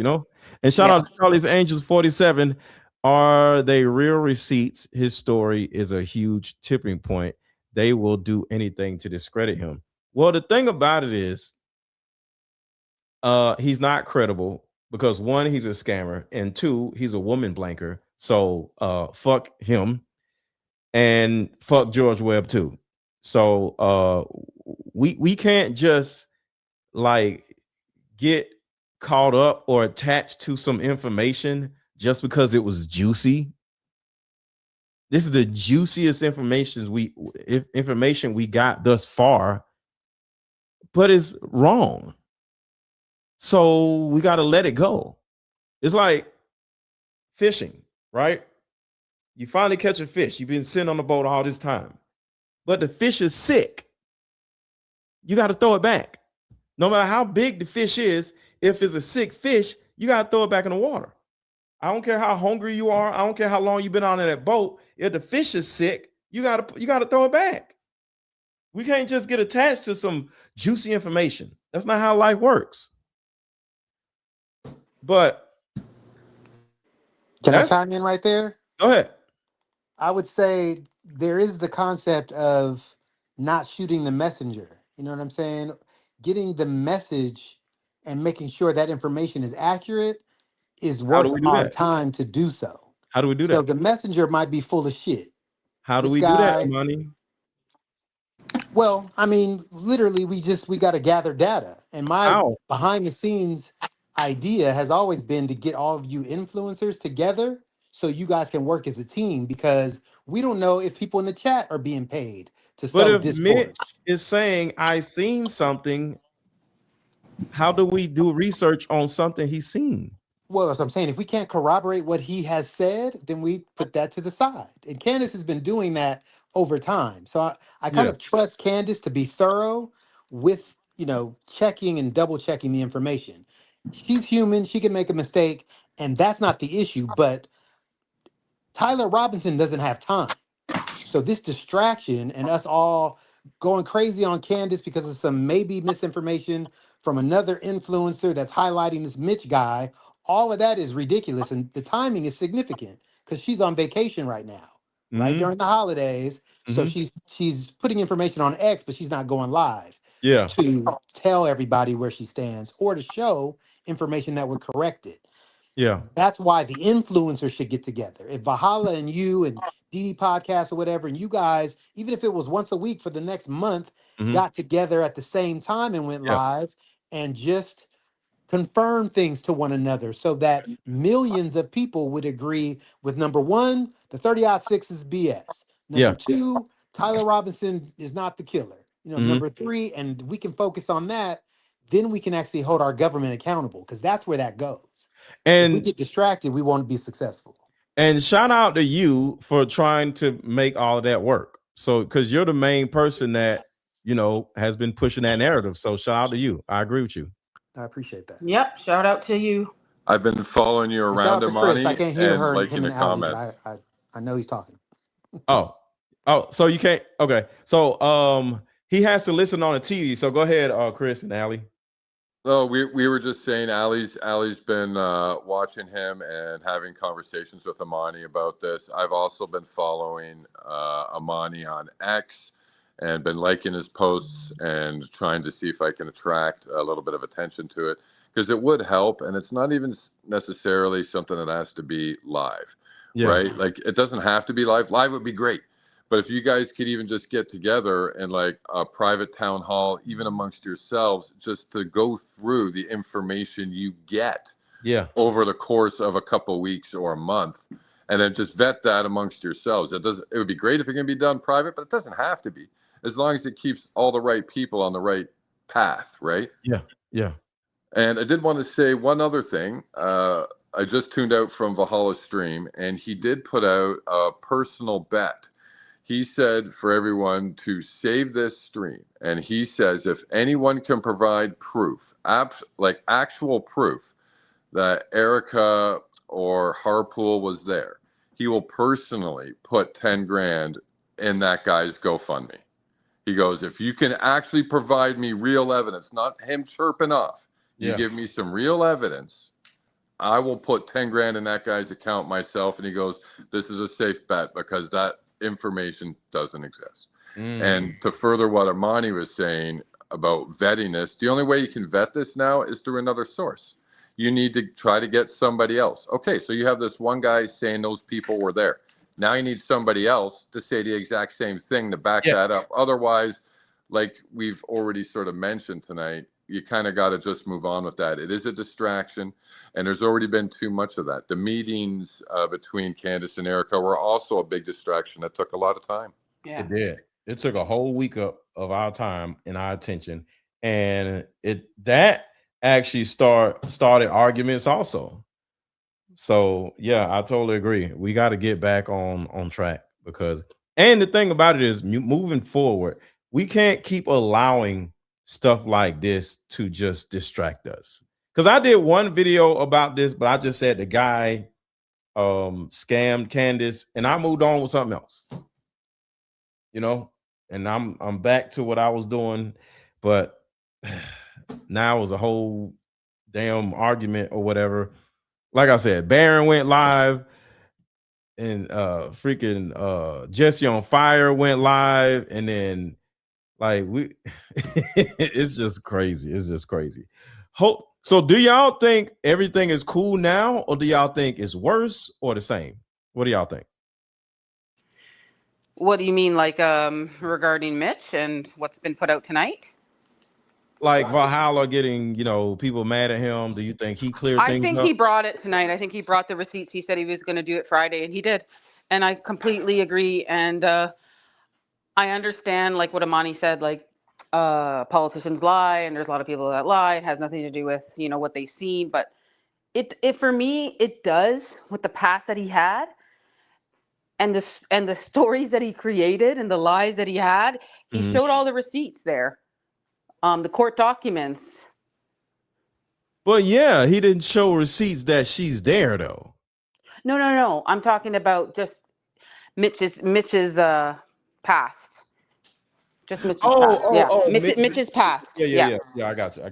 And shout out to Charlie's Angels 47. Are they real receipts? His story is a huge tipping point. They will do anything to discredit him. Well, the thing about it is, he's not credible because 1, he's a scammer, and 2, he's a woman blanker. So fuck him, and fuck George Webb too. So we can't just like get caught up or attached to some information just because it was juicy. This is the juiciest information we got thus far, but it's wrong. So we got to let it go. It's like fishing, right? You finally catch a fish. You've been sitting on the boat all this time, but the fish is sick. You got to throw it back. No matter how big the fish is, if it's a sick fish, you got to throw it back in the water. I don't care how hungry you are. I don't care how long you've been on that boat. If the fish is sick, you got to throw it back. We can't just get attached to some juicy information. That's not how life works. But can I chime in right there? Go ahead. I would say there is the concept of not shooting the messenger. You know what I'm saying? Getting the message and making sure that information is accurate is worth our time to do so. How do we do that? So the messenger might be full of shit. How do we do that, Money? Well, I mean, literally, we got to gather data. And my behind the scenes idea has always been to get all of you influencers together so you guys can work as a team, because we don't know if people in the chat are being paid to sow discord. Mitch is saying I seen something, how do we do research on something he's seen? Well, that's what I'm saying. If we can't corroborate what he has said, then we put that to the side. And Candace has been doing that over time. So I kind Yeah. of trust Candace to be thorough with, checking and double checking the information. She's human. She can make a mistake, and that's not the issue. But Tyler Robinson doesn't have time. So this distraction and us all going crazy on Candace because of some maybe misinformation from another influencer that's highlighting this Mitch guy, all of that is ridiculous. And the timing is significant because she's on vacation right now, right Mm-hmm. during the holidays. So Mm-hmm. she's putting information on X, but she's not going live Yeah. to tell everybody where she stands or to show information that would correct it. Yeah. That's why the influencers should get together. If Valhalla and you and DD Podcast or whatever, and you guys, even if it was once a week for the next month, Mm-hmm. got together at the same time and went Yeah. live and just confirm things to one another so that millions of people would agree with number one, the 30-06 is BS. Number Yeah. two, Tyler Robinson is not the killer. Mm-hmm. Number three, and we can focus on that, then we can actually hold our government accountable because that's where that goes. If we And get distracted, we won't be successful. and shout out to you for trying to make all of that work. So because you're the main person that has been pushing that narrative. So shout out to you. I agree with you. I appreciate that. Yep. Shout out to you. I've been following you And shout around, out to Chris. I Amani, can't hear and her, liking him, the and Ali, but comments. I know he's talking. Oh, so you can't. Okay. So he has to listen on the TV. So go ahead, Chris and Allie. Oh, we were just saying Ali's been watching him and having conversations with Amani about this. I've also been following Amani on X and been liking his posts and trying to see if I can attract a little bit of attention to it because it would help. And it's not even necessarily something that has to be live, right? Like it doesn't have to be live. Live would be great. But if you guys could even just get together and like a private town hall, even amongst yourselves, just to go through the information you get over the course of a couple of weeks or a month, and then just vet that amongst yourselves. It would be great if it can be done private, but it doesn't have to be, as long as it keeps all the right people on the right path, right? Yeah. And I did want to say one other thing. I just tuned out from Valhalla's stream, and he did put out a personal bet. He said for everyone to save this stream. And he says if anyone can provide proof, like actual proof, that Erica or Harpool was there, he will personally put 10 grand in that guy's GoFundMe. He goes, if you can actually provide me real evidence, not him chirping off, you give me some real evidence, I will put 10 grand in that guy's account myself. And he goes, this is a safe bet because that information doesn't exist. And to further what Amani was saying about vetting this, the only way you can vet this now is through another source. You need to try to get somebody else. Okay, so you have this one guy saying those people were there. Now you need somebody else to say the exact same thing to back that up. Otherwise, like we've already sort of mentioned tonight, you kind of got to just move on with that. It is a distraction, and there's already been too much of that. The meetings between Candace and Erica were also a big distraction that took a lot of time. Yeah. It did. It took a whole week of our time and our attention, and that actually started arguments also. So yeah, I totally agree. We got to get back on track because, and the thing about it is, moving forward, we can't keep allowing stuff like this to just distract us. Because I did one video about this, but I just said the guy scammed Candace, and I moved on with something else. And I'm back to what I was doing, but now it was a whole damn argument or whatever. Like I said, Baron went live, and freaking Jesse on Fire went live, and then like it's just crazy. It's just crazy. So do y'all think everything is cool now, or do y'all think it's worse or the same? What do y'all think? What do you mean, like regarding Mitch and what's been put out tonight? Like Valhalla getting, people mad at him. Do you think he cleared things up? I think he brought it tonight. I think he brought the receipts. He said he was going to do it Friday, and he did. And I completely agree. And I understand, like what Amani said, like politicians lie, and there's a lot of people that lie. It has nothing to do with, what they've seen. But It for me, it does with the past that he had and the stories that he created and the lies that he had. He Mhm. showed all the receipts there, the court documents. But yeah, he didn't show receipts that she's there though. No. I'm talking about just Mitch's past. Just Mitch's past. Yeah, Mitch's past. Yeah, Yeah. I got you.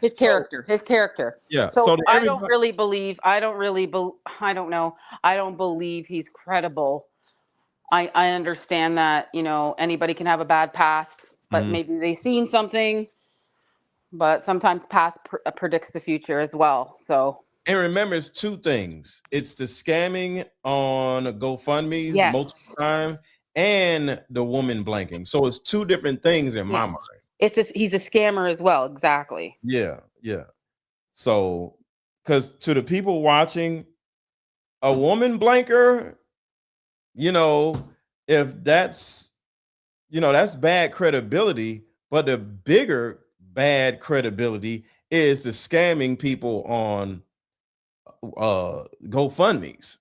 his So character. His character. yeah, So so to everybody, I don't really. I don't know. I don't believe he's credible. I understand that anybody can have a bad past, but Mhm. maybe they've seen something. But sometimes past predicts the future as well. So And remember, it's two things. It's the scamming on GoFundMe's multiple yes, time and the woman blanking. So it's two different things in my yeah, mind. he's a scammer as well. Exactly. Yeah. So, because to the people watching, a woman blanker, you know, if that's bad credibility, but the bigger bad credibility is the scamming people on GoFundMe's.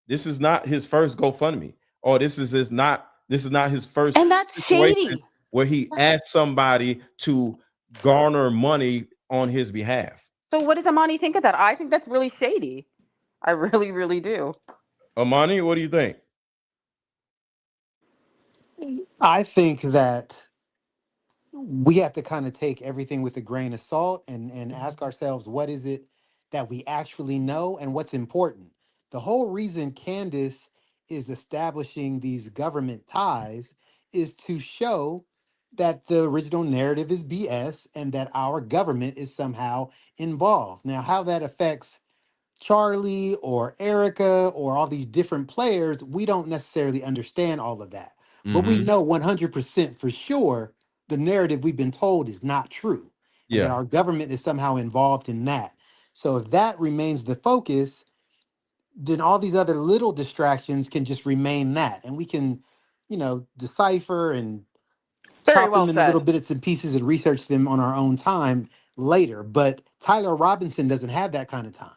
This is not his first GoFundMe, or this is not his first And that's situation shady. where he asked somebody to garner money on his behalf. So what does Amani think of that? I think that's really shady. I really, really do. Amani, what do you think? I think that we have to kind of take everything with a grain of salt and ask ourselves, what is it that we actually know and what's important? The whole reason Candace is establishing these government ties is to show that the original narrative is BS and that our government is somehow involved. Now, how that affects Charlie or Erica or all these different players, we don't necessarily understand all of that. But we Hmm. know 100% for sure the narrative we've been told is not true and that Yeah, our government is somehow involved in that. So if that remains the focus, then all these other little distractions can just remain that. And we can, decipher and Very chop well them into little said. bits and pieces and research them on our own time later. But Tyler Robinson doesn't have that kind of time.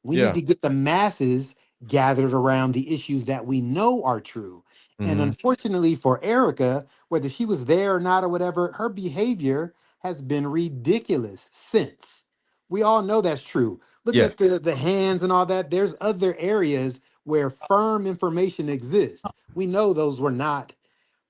We need yeah. to get the masses gathered around the issues that we know are true. And Hmm. unfortunately for Erica, whether she was there or not or whatever, her behavior has been ridiculous since. We all know that's true. Looking Yes. at the hands and all that, there's other areas where firm information exists. We know those were not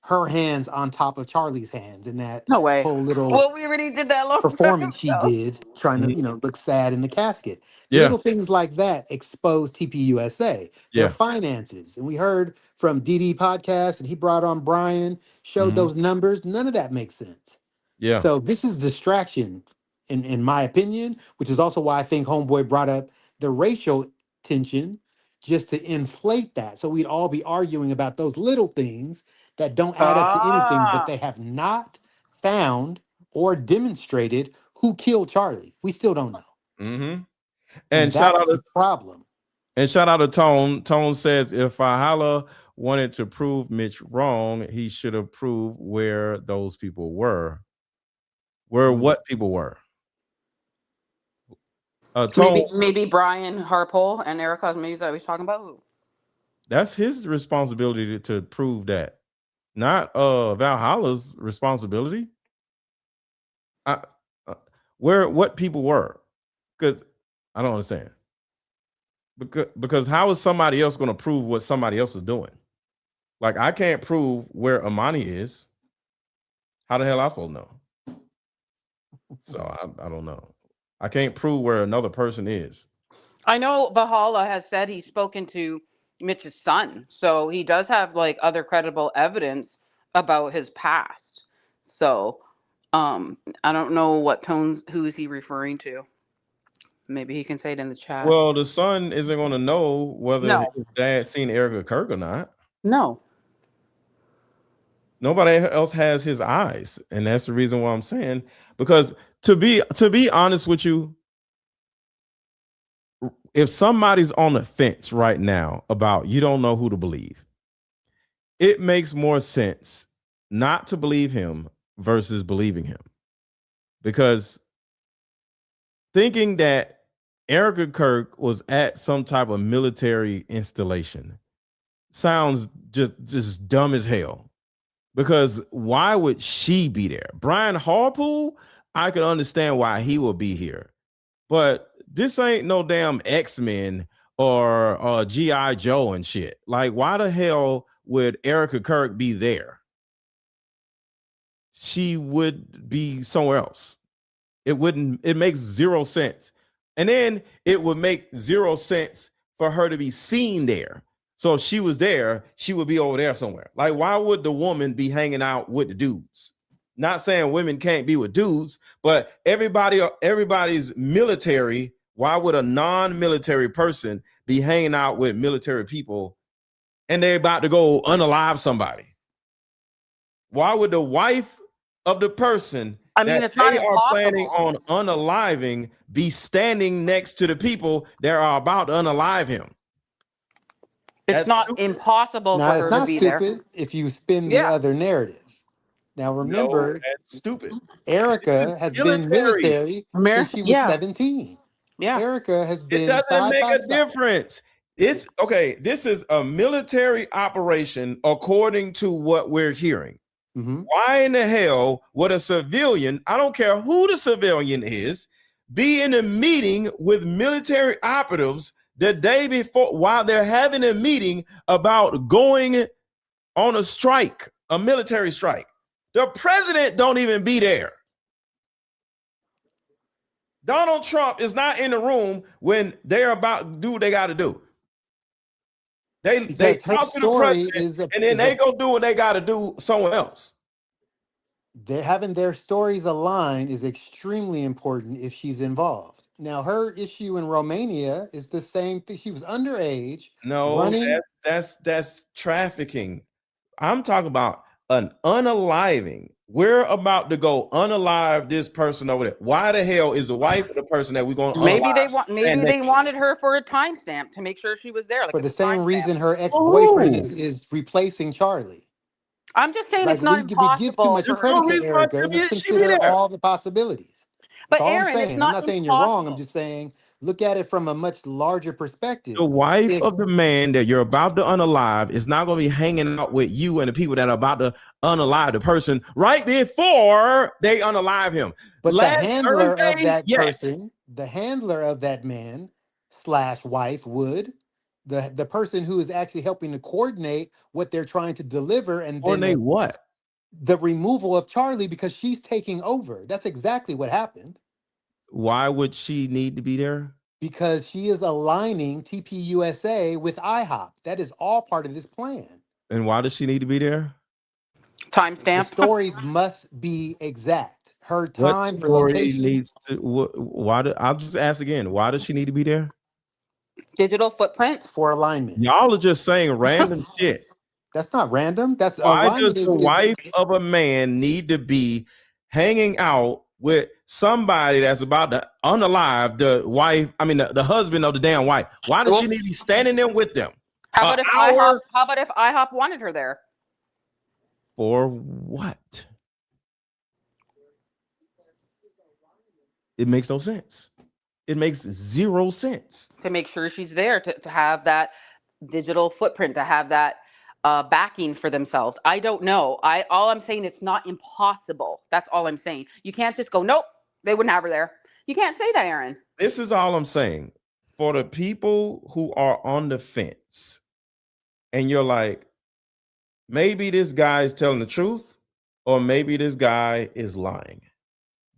her hands on top of Charlie's hands in that No way. whole little Well, we already did that a long time performance she ago. did trying to, Mhm. look sad in the casket. Yeah. Little things like that expose TPUSA, their Yeah. finances. And we heard from DD podcast and he brought on Brian, showed Hmm. those numbers. None of that makes sense. Yeah. So this is distraction, in my opinion, which is also why I think Homeboy brought up the racial tension just to inflate that. So we'd all be arguing about those little things that don't add up to anything, but Ah. they have not found or demonstrated who killed Charlie. We still don't know. Hmm. And And that's the problem. shout out to Tone. Tone says if Ahala wanted to prove Mitch wrong, he should have proved where those people were. Where Mm. what people were. Tone, Maybe Brian Harpole and Eric Cosmetics that we was talking about. that's his responsibility to prove that. Not Valhalla's responsibility. I, uh, where what people were. Because I don't understand. Because how is somebody else going to prove what somebody else is doing? Like I can't prove where Amani is. How the hell am I supposed to know? So I don't know. I can't prove where another person is. I know Valhalla has said he's spoken to Mitch's son, so he does have like other credible evidence about his past. So, I don't know what tones. Who is he referring to? Maybe he can say it in the chat. Well, the son isn't going to know whether No, his dad seen Erica Kirk or not. no. Nobody else has his eyes, and that's the reason why I'm saying because to be honest with you, if somebody's on the fence right now about you don't know who to believe, it makes more sense not to believe him versus believing him. Because thinking that Erica Kirk was at some type of military installation. Sounds just dumb as hell. Because why would she be there? Brian Harpool, I could understand why he would be here. But this ain't no damn X-Men or G.I. Joe and shit. Like, why the hell would Erica Kirk be there? She would be somewhere else. It makes zero sense. And then it would make zero sense for her to be seen there. So if she was there, she would be over there somewhere. Like, why would the woman be hanging out with the dudes? Not saying women can't be with dudes, but everybody's military. Why would a non-military person be hanging out with military people and they're about to go unalive somebody? Why would the wife of the person It's not planning on unaliving be standing next to the people that are about to unalive him? It's not impossible for her to be there. Now, it's not stupid if you spin the other narrative. Now, remember, that's stupid. Erica has been military since she was 17. Yeah. Erica has been It doesn't side make by a side. difference. It's okay. This is a military operation, according to what we're hearing. Why in the hell would a civilian, I don't care who the civilian is, be in a meeting with military operatives the day before while they're having a meeting about going on a strike, a military strike? The president don't even be there. Donald Trump is not in the room when they're about to do what they got to do. They talk to the president and then they go do what they got to do somewhere else. They're having their stories aligned is extremely important if she's involved. Now, her issue in Romania is the same thing. She was underage. No, that's trafficking. I'm talking about an unaliving. We're about to go unalive this person over there. Why the hell is the wife of the person that we're going to unalive? Maybe they wanted her for a timestamp to make sure she was there. Like for the same reason her ex-boyfriend is replacing Charlie. I'm just saying, like, it's not we give too impossible. much credit to Erica. Let's consider all the possibilities. But That's all Aaron, I'm saying. it's not I'm not saying you're wrong. I'm just saying look at it from a much larger perspective. The wife of the man that you're about to unalive is not going to be hanging out with you and the people that are about to unalive the person right before they unalive him. But the handler of that person, the handler of that man / wife would, the person who is actually helping to coordinate what they're trying to deliver, and coordinate what? The removal of Charlie because she's taking over. That's exactly what happened. Why would she need to be there? Because she is aligning TPUSA with IHOP. That is all part of this plan. And why does she need to be there? Timestamp. The stories must be exact. Her time, her location. Needs to, I'll just ask again. Why does she need to be there? Digital footprint for alignment. Y'all are just saying random shit. That's not random. That's why does the wife of a man need to be hanging out with somebody that's about to unalive the wife? I mean, the husband of the damn wife. Why does she need to be standing there with them? How about if IHOP wanted her there? For what? It makes no sense. It makes zero sense. To make sure she's there, to have that digital footprint, to have that backing for themselves. I don't know. All I'm saying, it's not impossible. That's all I'm saying. You can't just go, nope, they wouldn't have her there. You can't say that, Aaron. This is all I'm saying. For the people who are on the fence, and you're like, maybe this guy is telling the truth, or maybe this guy is lying.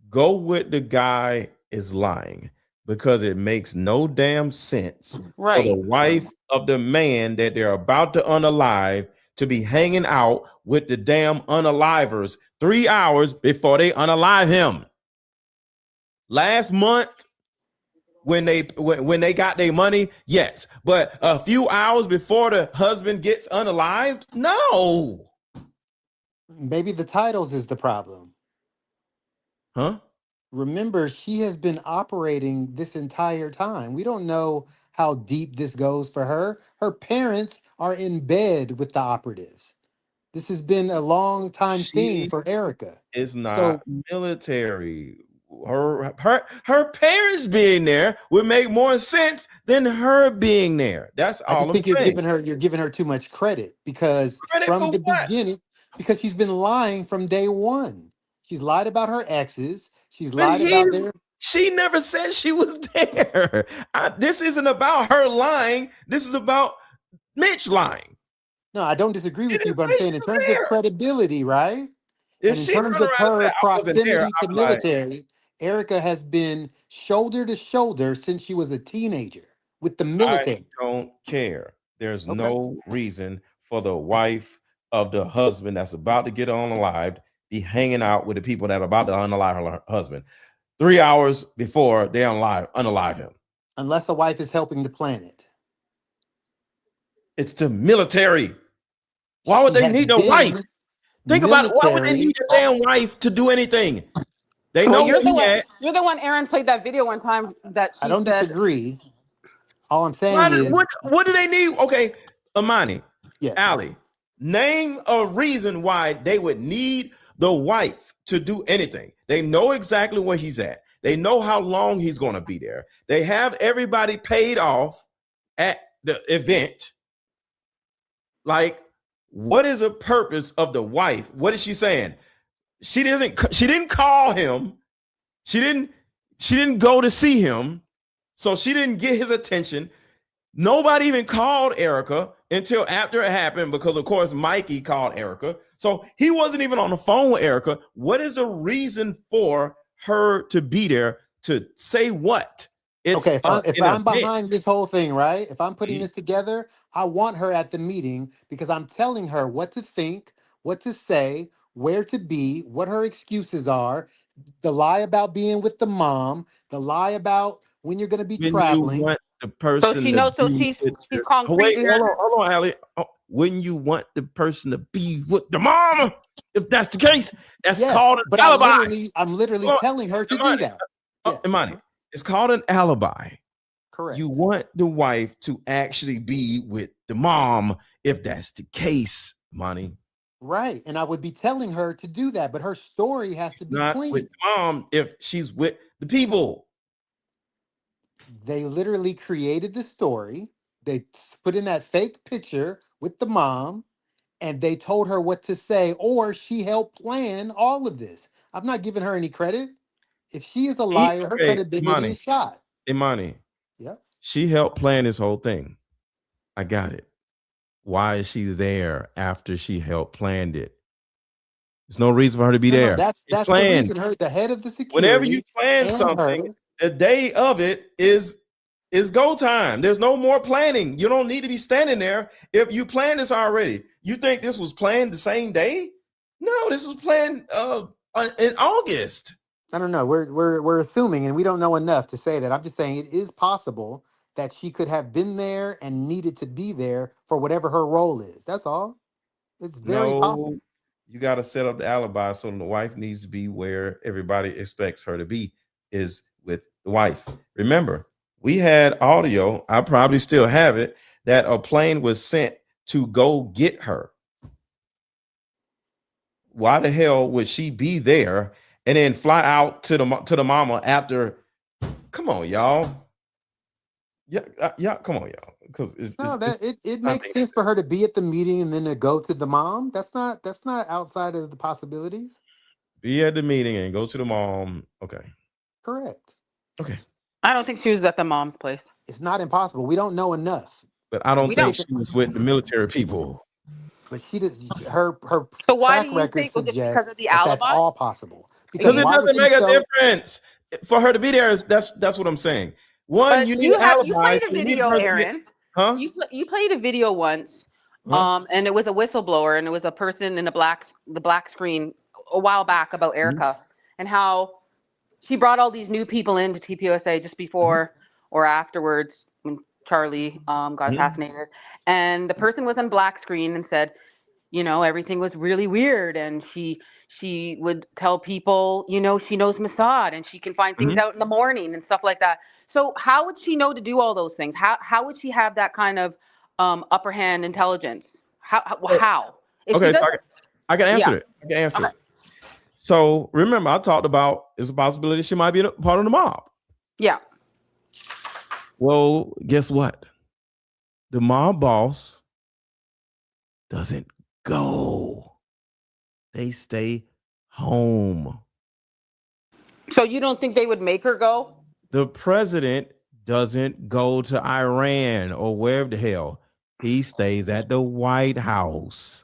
Go with the guy is lying, because it makes no damn sense for the wife of the man that they're about to unalive to be hanging out with the damn unalivers 3 hours before they unalive him. Last month, when they got their money, yes, but a few hours before the husband gets unalived, no. Maybe the titles is the problem. Huh? Remember, she has been operating this entire time. We don't know how deep this goes for her. Her parents are in bed with the operatives. This has been a long time thing for Erica. It's not military. her parents being there would make more sense than her being there. That's I all just I'm think you're saying. giving her too much credit, because Credit from for the what? beginning, because she's been lying from day one. She's lied about her exes. She's But lied about their. she never said she was there. This isn't about her lying. This is about Mitch lying. No, I don't disagree She with you, didn't but I'm say she saying in was terms of there. credibility, right? If And in she turned terms of around and her said I wasn't there, proximity to I'd be like, military, Erica has been shoulder to shoulder since she was a teenager with the I military. don't care. There's Okay. no reason for the wife of the husband that's about to get unalived be hanging out with the people that are about to unalive her husband 3 hours before they unalive him. Unless the wife is helping to plan it. It's the military. Why would She they has need a wife? been Think about it. Why would they military. need a damn wife to do anything? They know Well, where he at. you're the one Aaron played that video one time that I she don't said. disagree. All I'm saying is, What do they need? Okay, Amani, yes. Allie, name a reason why they would need the wife to do anything. They know exactly where he's at. They know how long he's going to be there. They have everybody paid off at the event. Like, what is the purpose of the wife? What is she saying? She didn't call him. She didn't go to see him. So she didn't get his attention. Nobody even called Erica until after it happened, because of course Mikey called Erica. So he wasn't even on the phone with Erica. What is the reason for her to be there to say what? It's Okay, if an I'm event. behind this whole thing, right? If I'm putting this together, I want her at the meeting because I'm telling her what to think, what to say, where to be, what her excuses are, the lie about being with the mom, the lie about when you're going to be When you traveling. want the So person she to knows. So be she's with she's your, oh wait, concrete in her. hold on, Allie. Oh, when you want the person to be with the mom, if that's the case, that's Yes, called an but alibi. I'm literally Come on, telling her to do Imani, that. Yes, Imani, it's called an alibi. correct. You want the wife to actually be with the mom, if that's the case, Imani. Right. And I would be telling her to do that, but her story has to be Not with clean. mom if she's with the people. They literally created the story. They put in that fake picture with the mom, and they told her what to say, or she helped plan all of this. I'm not giving her any credit. If she is a liar, her Okay, credibility is shot. Imani, Yep. she helped plan this whole thing. I got it. Why is she there after she helped planned it? There's no reason for her to be No, there. that's It's the planned. reason. Her, the head of the Whenever you security, plan and her. something, the day of it is go time. There's no more planning. You don't need to be standing there if you planned this already. You think this was planned the same day? No, this was planned in August. I don't know. We're assuming, and we don't know enough to say that. I'm just saying it is possible that she could have been there and needed to be there for whatever her role is. That's all. It's very possible. No, you got to set up the alibi, so the wife needs to be where everybody expects her to be, is with the wife. Remember, we had audio, I probably still have it, that a plane was sent to go get her. Why the hell would she be there and then fly out to the mama after? Come on, y'all. Yeah, come on, y'all. Because No, that it not makes making sense for her to be at the meeting and then to go to the mom. That's not outside of the possibilities. be at the meeting and go to the mom. Okay. Correct. Okay. I don't think she was at the mom's place. It's not impossible. We don't know enough. But I don't We think don't. she was with the military people. But she did her So why do track you record think? Was it because suggests of the that that's alibi? all possible. Because Because it why was doesn't she make a so difference for her to be there. That's what I'm saying. One, But you need an you alibi. played a So you need video, her to be, Aaron. huh? You played a video once, Huh? and it was a whistleblower, and it was a person in the black screen a while back about Mhm. Erica and how she brought all these new people into TPUSA just Mhm. before or afterwards when Charlie got Mhm. assassinated, and the person was on black screen and said, everything was really weird, and she would tell people, she knows Mossad and she can find things Mhm. out in the morning and stuff like that. So how would she know to do all those things? How would she have that kind of upper hand intelligence? How? If she Okay, so doesn't? I can answer Yeah. it. I can answer Okay. it. So remember, I talked about it's a possibility she might be a part of the mob. Yeah. Well, guess what? The mob boss doesn't go. They stay home. So you don't think they would make her go? The president doesn't go to Iran or wherever the hell. He stays at the White House.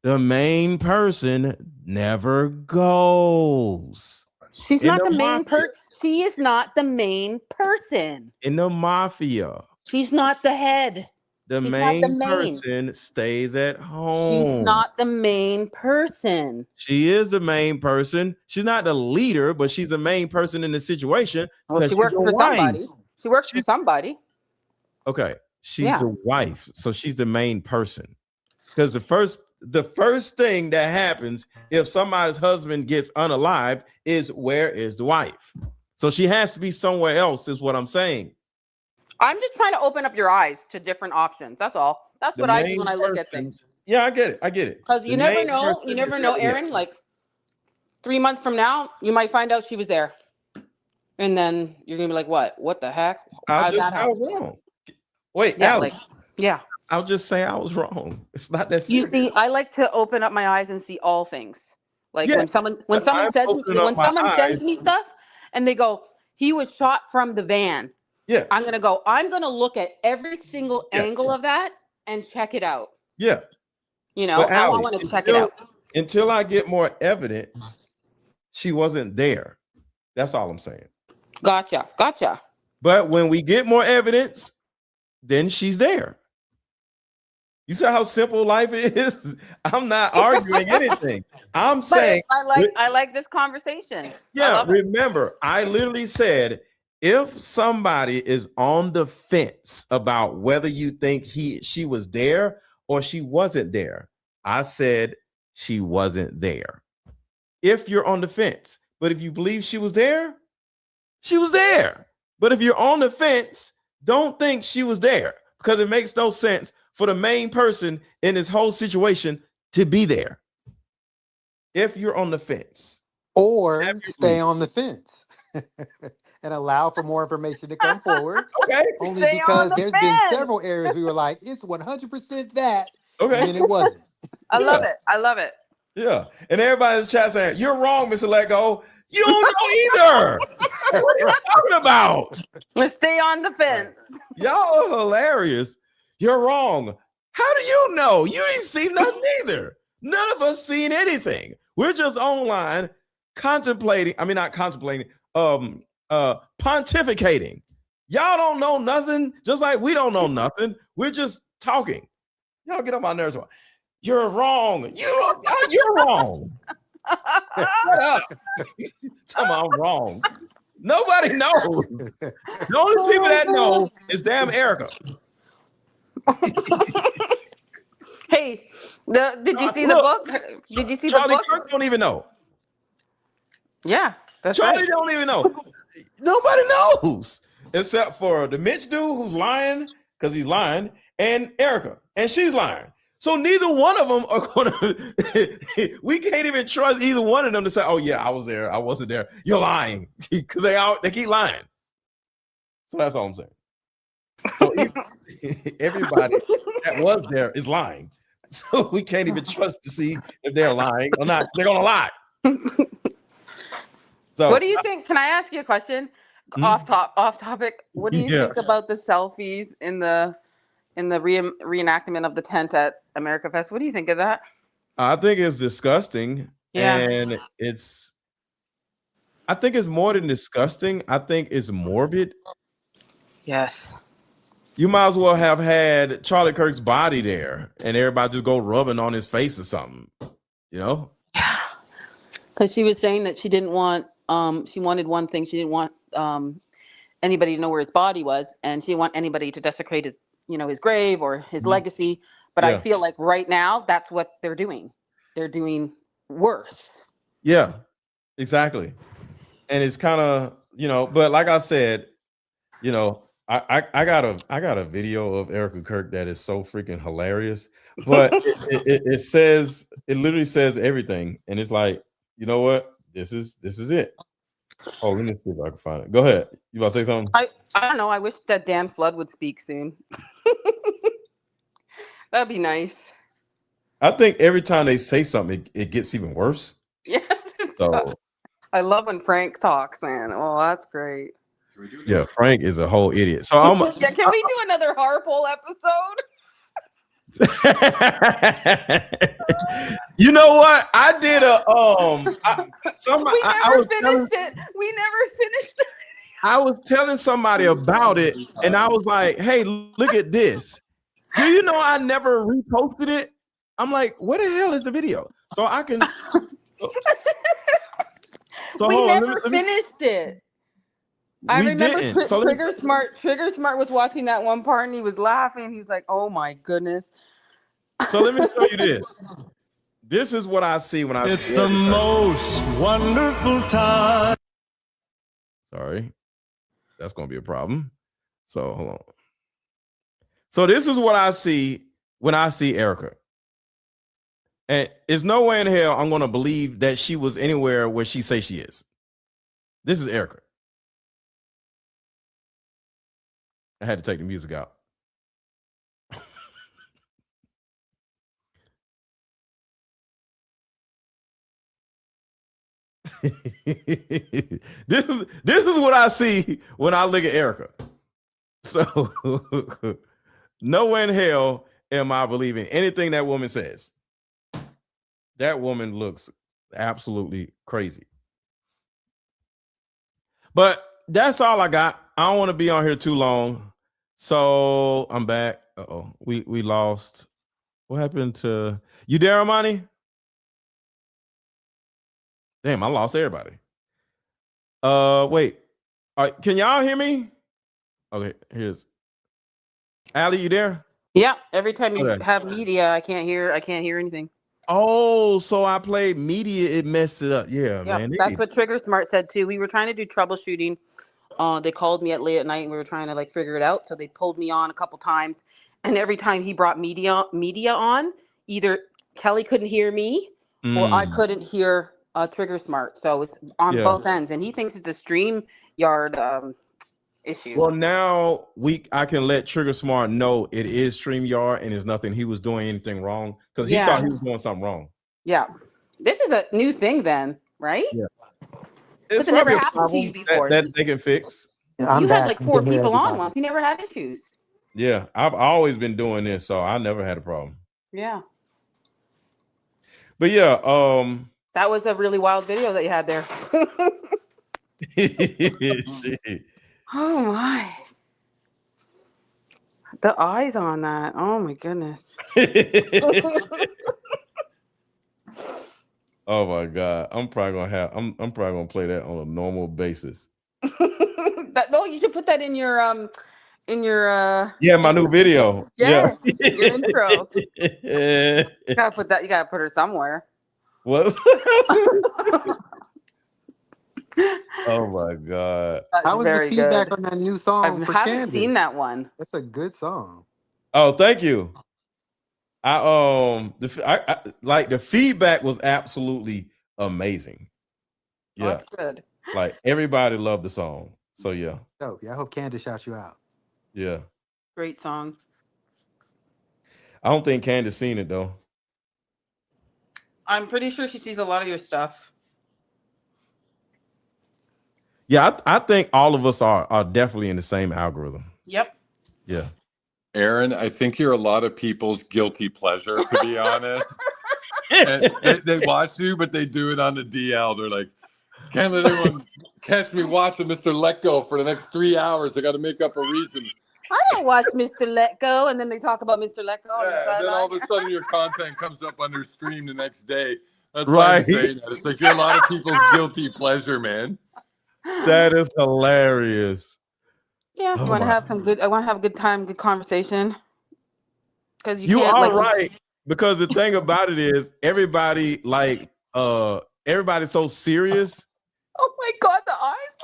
The main person never goes. She's In not the the main mafia. person. She is not the main person. In the mafia, She's not the head. the She's not the main main. person stays at home. She's not the main person. She is the main person. She's not the leader, but she's the main person in the situation. Well, because she she's works the for wife. somebody. She works for somebody. Okay, she's Yeah. the wife, so she's the main person. Because the first thing that happens if somebody's husband gets unalived is where is the wife? So she has to be somewhere else, is what I'm saying. I'm just trying to open up your eyes to different options. That's all. That's what I do when I look at things. Yeah, I get it. I get it. Because The you never main know. person You never is know, never there. Aaron. Like 3 months from now, you might find out she was there, and then you're gonna be like, "What? What the heck? How'd that I happen?" was wrong. Wait, Yeah, Alex, like yeah. I'll just say I was wrong. It's not that You serious. see, I like to open up my eyes and see all things. Like when Yes, someone but I'm opening up my eyes. sends me stuff and they go, "He was shot from the van." Yes. I'm gonna look at every single angle of that and check it out. Yeah. You know, But I Allie, want to check it out. Until I get more evidence, she wasn't there. That's all I'm saying. Gotcha. But when we get more evidence, then she's there. You see how simple life is? I'm not arguing anything. I'm saying I like this conversation. yeah, remember, I literally said if somebody is on the fence about whether you think she was there or she wasn't there, I said she wasn't there. If you're on the fence, but if you believe she was there, she was there. But if you're on the fence, don't think she was there because it makes no sense for the main person in this whole situation to be there. If you're on the fence. Or stay on the fence and allow for more information to come forward. Okay. Only Stay on because the there's been fence. several areas we were like, it's 100% that. Okay. And then it wasn't. I love it. Yeah. And everybody in the chat saying, you're wrong, Mr. Lego. You don't know either. What are you talking about? Let's stay on the fence. Y'all are hilarious. You're wrong. How do you know? You didn't see nothing either. None of us seen anything. We're just online contemplating. I mean, not contemplating, pontificating. Y'all don't know nothing, just like we don't know nothing. We're just talking. Y'all get on my nerves. You're wrong. You're wrong. Shut up. Tell me I'm wrong. Nobody knows. The only people that know is damn Erica. Hey, did you see the book? Did you see Charlie the book? Kirk don't even know. Yeah, that's Charlie right. don't even know. Nobody knows except for the Mitch dude who's lying because he's lying, and Erica, and she's lying. So neither one of them are gonna. We can't even trust either one of them to say, "Oh yeah, I was there. I wasn't there." You're lying because they keep lying. So that's all I'm saying. So everybody that was there is lying. So we can't even trust to see if they're lying or not. They're gonna lie. So What do you think? Can I ask you a question? Off topic. What do you think about the selfies in the reenactment of the tent at America Fest? What do you think of that? I think it's disgusting. Yeah. And I think it's more than disgusting. I think it's morbid. Yes. You might as well have had Charlie Kirk's body there and everybody just go rubbing on his face or something, you know? Yeah. Because she was saying that she didn't want, she wanted one thing. She didn't want anybody to know where his body was, and she didn't want anybody to desecrate his, his grave or his legacy. But I feel like right now, that's what they're doing. They're doing worse. Yeah, exactly. And it's kind of, but like I said, I got a video of Erica Kirk that is so freaking hilarious, but it literally says everything. And it's like, You know what? This is it. Oh, let me see if I can find it. Go ahead. You about to say something? I don't know. I wish that Dan Flood would speak soon. That'd be nice. I think every time they say something, it gets even worse. Yes, it So does. I love when Frank talks, man. Oh, that's great. yeah, Frank is a whole idiot. So I'm Yeah, can we do another Harpole episode? You know what? I did a We never finished it. I was telling somebody about it, and I was like, "Hey, look at this." Do you know I never reposted it? I'm like, "Where the hell is the video?" So I can. So We hold on, never finished it. I We remember didn't. So Trigger Smart was watching that one part and he was laughing. He was like, "Oh my goodness." So let me show you this. This is what I see when I. It's the most wonderful time. Sorry, that's gonna be a problem. So hold on. So this is what I see when I see Erica. And there's no way in hell I'm gonna believe that she was anywhere where she say she is. This is Erica. I had to take the music out. This is what I see when I look at Erica. So no way in hell am I believing anything that woman says. That woman looks absolutely crazy. But that's all I got. I don't want to be on here too long. So I'm back. Uh-oh. We lost. What happened to you there, Amani? Damn, I lost everybody. Wait. All right, can y'all hear me? Okay, here's Allie, you there? Yeah, every time you Okay. have media, I can't hear anything. Oh, so I played media, it messed it up. Yeah, Yeah, man. that's what Trigger Smart said too. We were trying to do troubleshooting. They called me at late at night and we were trying to like figure it out. So they pulled me on a couple times, and every time he brought media on, either Kelly couldn't hear me or I couldn't hear Trigger Smart. So it's on both ends, and he thinks it's a StreamYard issue. Well, now I can let Trigger Smart know it is StreamYard and there's nothing he was doing anything wrong because he thought he was doing something wrong. Yeah, this is a new thing then, right? Yeah, Because it never happened to you before. that they can fix. Yeah, You had like 4 people on once. You never had issues. Yeah, I've always been doing this, so I never had a problem. Yeah. But yeah, that was a really wild video that you had there. Oh my. The eyes on that. Oh my goodness. Oh my God. I'm probably gonna play that on a normal basis. No, you should put that in your my new video. Yes, your intro. You gotta put her somewhere. What? Oh my God. How was the feedback on that new song? I haven't seen that one. That's a good song. Oh, thank you. I like the feedback was absolutely amazing. Yeah. That's good. Like everybody loved the song. So yeah. Oh, yeah, I hope Candace shouts you out. Yeah. Great song. I don't think Candace seen it though. I'm pretty sure she sees a lot of your stuff. Yeah, I think all of us are definitely in the same algorithm. Yep. Yeah. Aaron, I think you're a lot of people's guilty pleasure, to be honest. and they watch you, but they do it on the DL. They're like, can't let anyone catch me watching Mr. Let Go for the next 3 hours. I got to make up a reason. I don't watch Mr. Let Go, and then they talk about Mr. Let Go. Yeah, and then all of a sudden your content comes up on their stream the next day. That's right. why I'm saying that. It's like you're a lot of people's guilty pleasure, man. That is hilarious. Yeah, I want to have a good time, good conversation. Because you are right. Because the thing about it is, everybody everybody's so serious. Oh my God, the eyes!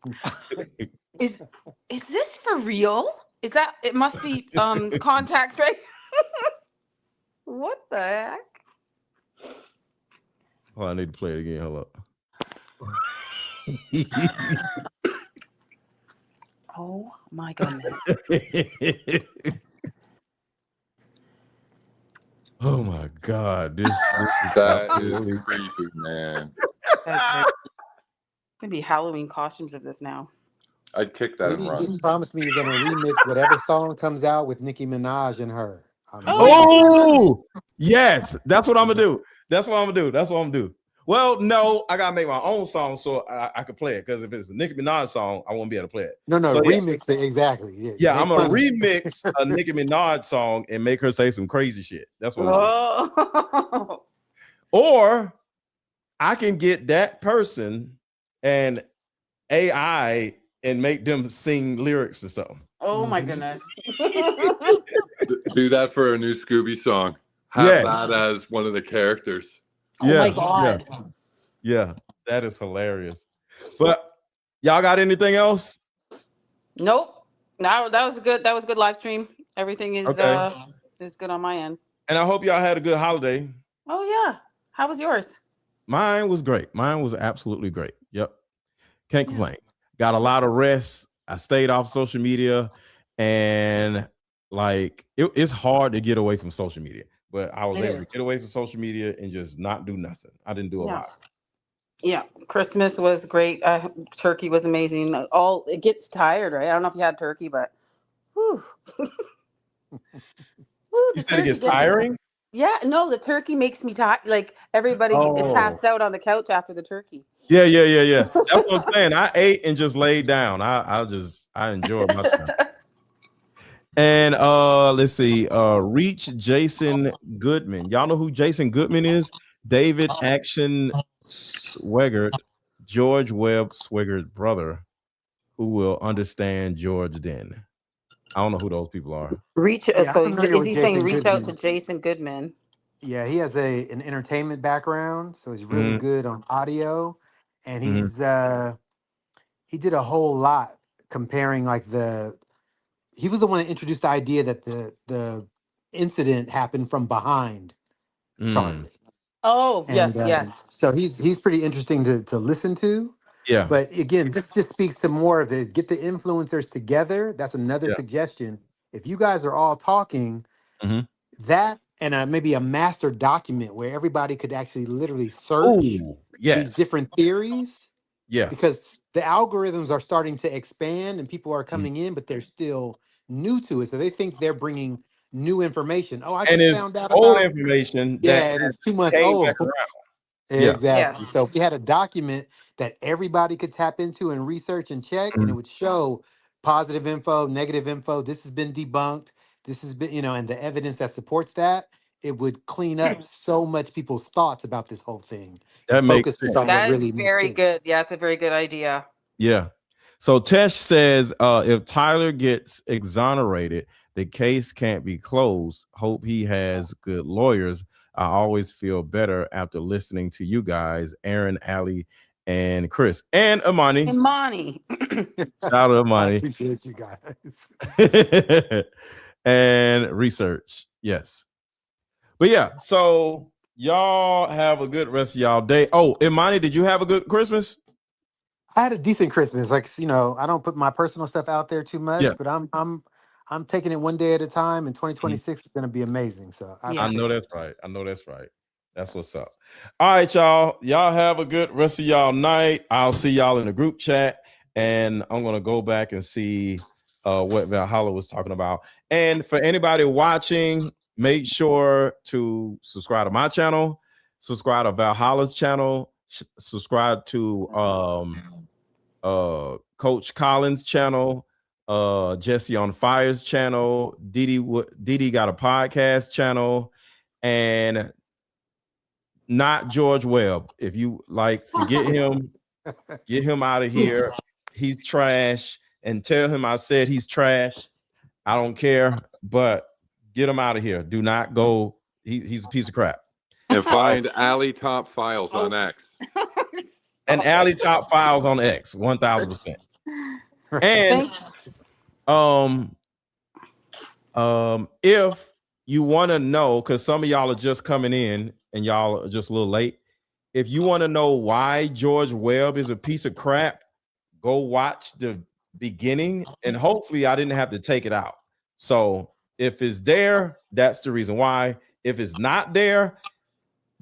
My God, is this for real? Is that it? Must be contacts, right? What the heck? Oh, I need to play it again. Hold up. Oh my goodness. Oh my God. This is That is absolutely creepy, man. Gonna be Halloween costumes of this now. I'd kick that and Please run. just promise me you're gonna remix whatever song comes out with Nicki Minaj and her. I'm Oh, waiting. Oh, yes. That's what I'm gonna do. That's what I'm gonna do. Well, no, I gotta make my own song so I can play it. Because if it's a Nicki Minaj song, I won't be able to play it. No, So yeah, remix it exactly. Yeah, yeah, make I'm gonna fun of it. remix a Nicki Minaj song and make her say some crazy shit. That's what I'm gonna do. Oh. Or I can get that person and AI and make them sing lyrics and stuff. Oh my goodness. Do that for a new Scooby song. Have that as one of the characters. Oh my God. Yeah, that is hilarious. But y'all got anything else? Nope. Now that was good. That was a good live stream. Everything is is good on my end. And I hope y'all had a good holiday. Oh yeah. How was yours? Mine was great. Mine was absolutely great. Yep. Can't complain. Got a lot of rest. I stayed off social media, and like it's hard to get away from social media, but I was able to get away from social media and just not do nothing. I didn't do a lot. Yeah, Christmas was great. Turkey was amazing. It gets tired, right? I don't know if you had turkey, but whew. You said it gets tiring? Yeah, no, the turkey makes me tired. Like everybody is passed out on the couch after the turkey. Yeah. That's what I'm saying. I ate and just laid down. I enjoyed my time. And let's see. Reach Jason Goodman. Y'all know who Jason Goodman is? David Action Swigert, George Webb Swigert brother, who will understand George then. I don't know who those people are. Reach. Yeah, So I'm familiar is with he saying Jason reach out to Goodman. Jason Goodman? Yeah, he has an entertainment background, so he's really good on audio, and he did a whole lot comparing like he was the one that introduced the idea that the incident happened from behind Charlie. Oh, And yes. so he's pretty interesting to listen to. Yeah. But again, this just speaks to more of the get the influencers together. That's another suggestion. If you guys are all talking, that and maybe a master document where everybody could actually literally search these different theories. Yeah. Because the algorithms are starting to expand and people are coming in, but they're still new to it. So they think they're bringing new information. Oh, I just found out old about information that and it's 2 months came old. back around. Exactly. So if we had a document that everybody could tap into and research and check, and it would show positive info, negative info. This has been debunked. This has been, and the evidence that supports that, it would clean up so much people's thoughts about this whole thing and That makes focus us sense. on what That is really makes very sense. good. Yeah, it's a very good idea. Yeah. So Tesh says if Tyler gets exonerated, the case can't be closed. Hope he has good lawyers. I always feel better after listening to you guys, Aaron, Ali, and Chris, and Amani. Shout out to Amani. I appreciate you guys. And research. Yes. But yeah, so y'all have a good rest of y'all day. Oh, Imani, did you have a good Christmas? I had a decent Christmas. Like, I don't put my personal stuff out there too much, but I'm taking it one day at a time, and 2026 is going to be amazing. So I know that's right. That's what's up. All right, y'all. Y'all have a good rest of y'all night. I'll see y'all in the group chat, and I'm gonna go back and see what Valhalla was talking about. And for anybody watching, make sure to subscribe to my channel, subscribe to Valhalla's channel, subscribe to Coach Collins' channel, Jesse on Fire's channel, Didi got a podcast channel, and not George Webb. If you forget him, get him out of here. He's trash, and tell him I said he's trash. I don't care, but get him out of here. Do not go. He's a piece of crap. And find Alley Top Files on X. And Alley Top Files on X, 1000%. And if you want to know, because some of y'all are just coming in and y'all are just a little late, if you want to know why George Webb is a piece of crap, go watch the beginning, and hopefully I didn't have to take it out. So if it's there, that's the reason why. If it's not there,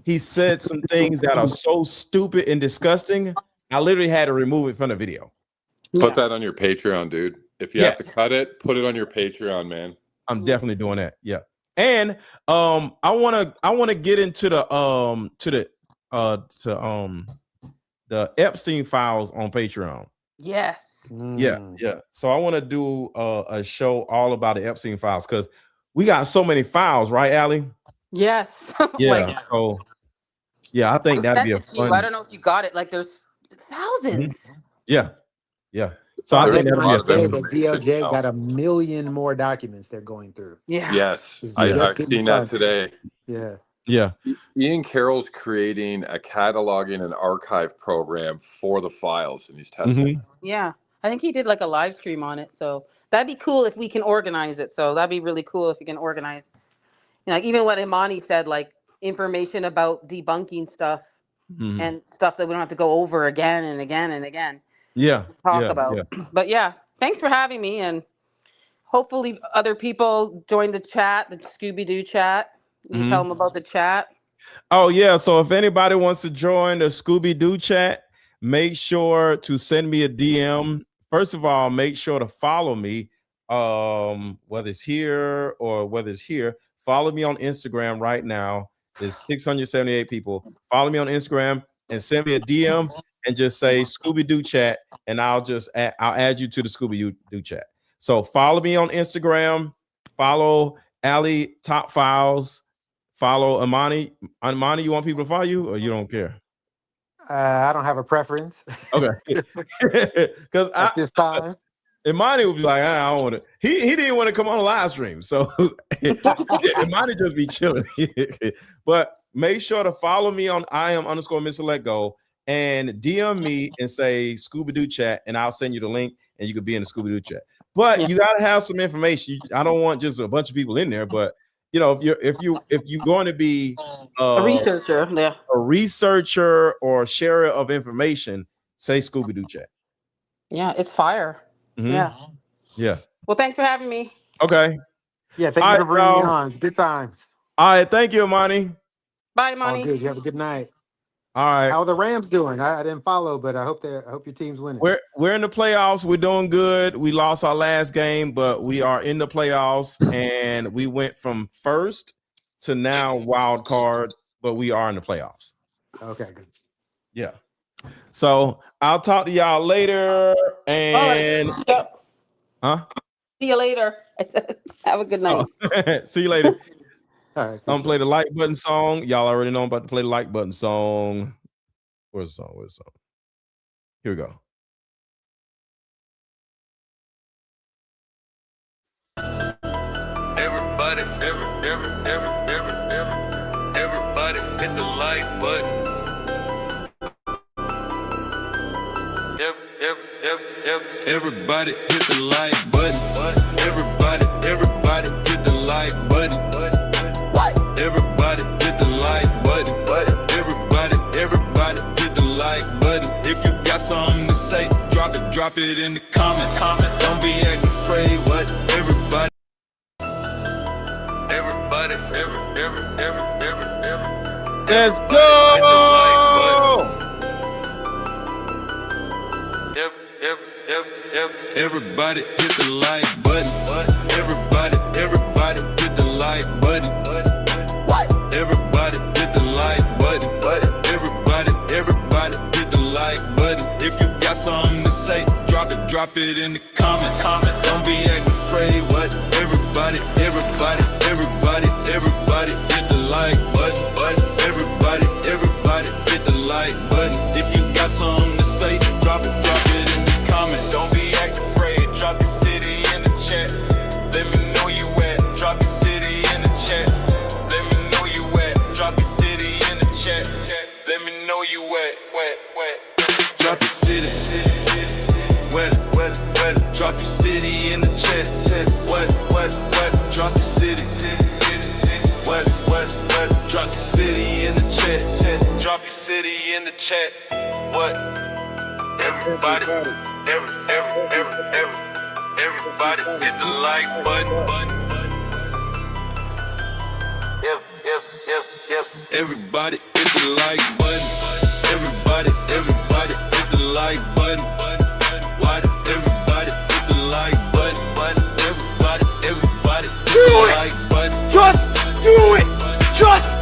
he said some things that are so stupid and disgusting. I literally had to remove it from the video. Put that on your Patreon, dude. If you have to cut it, put it on your Patreon, man. I'm definitely doing that. Yeah. And I wanna get into the Epstein files on Patreon. Yes. Yeah. So I want to do a show all about the Epstein files because we got so many files, right, Allie? Yes. Yeah. So yeah, I think that'd be a fun. I don't know if you got it. Like there's thousands. Yeah. So I think that'd be a today fun. that DOJ got 1 million more documents they're going through. Yeah. Yes, I've seen that today. Yeah. Ian Carroll's creating a cataloging and archive program for the files, and he's testing. Yeah. I think he did like a live stream on it. So that'd be cool if we can organize it. So that'd be really cool if we can organize. Like even what Imani said, like information about debunking stuff and stuff that we don't have to go over again and again and again. Talk about. But yeah, thanks for having me, and hopefully other people join the chat, the Scooby-Doo chat. You tell them about the chat. Oh yeah, so if anybody wants to join the Scooby-Doo chat, make sure to send me a DM. First of all, make sure to follow me, whether it's here or whether it's here. Follow me on Instagram right now. There's 678 people. Follow me on Instagram and send me a DM and just say Scooby-Doo chat, and I'll add you to the Scooby-Doo chat. So follow me on Instagram, follow Allie Top Files, follow Imani. Imani, you want people to follow you or you don't care? I don't have a preference. Okay. Because at this time. Imani would be like, I don't want to. He didn't want to come on a live stream. So Imani just be chilling. But make sure to follow me on @IAM_Mr. and DM me and say Scooby-Doo chat, and I'll send you the link and you could be in the Scooby-Doo chat. But you gotta have some information. I don't want just a bunch of people in there, but you know, if you're going to be a researcher or sharer of information, say Scooby-Doo chat. Yeah, it's fire. Yeah. Well, thanks for having me. Okay. Yeah, thank you for bringing me on. It's good times. All right, thank you, Imani. Bye, Imani. All good. You have a good night. All right. How are the Rams doing? I didn't follow, but I hope your team's winning. We're in the playoffs. We're doing good. We lost our last game, but we are in the playoffs, and we went from first to now wild card, but we are in the playoffs. Okay, good. Yeah. So I'll talk to y'all later. And see you later. Have a good night. See you later. All right. I'm gonna play the like button song. Y'all already know I'm about to play the like button song. Where's the song? Here we go. Everybody hit the like button. Everybody hit the like button. Everybody hit the like button. Everybody hit the like button. Everybody hit the like button. If you got something to say, drop it in the comments. Don't be acting afraid. What everybody. Let's go. Everybody hit the like button. Everybody hit the like button. Everybody hit the like button. Everybody hit the like button. If you got something to say, drop it in the comments. Don't be acting afraid. What everybody hit the like button. Everybody hit the like button. If you got something to say, drop it in the comments. Don't be acting afraid. Drop your city in the chat. Let me know you at. Drop your city in the chat. Let me know you at. Drop your city in the chat. Let me know you at. Drop your city. What? Drop your city in the chat. What? Drop your city. What? Drop your city in the chat. Drop your city chat. What? Everybody, everybody hit the like button. Everybody hit the like button. Everybody hit the like button. Why did everybody hit the like button? Everybody hit the like button. Just do it! Just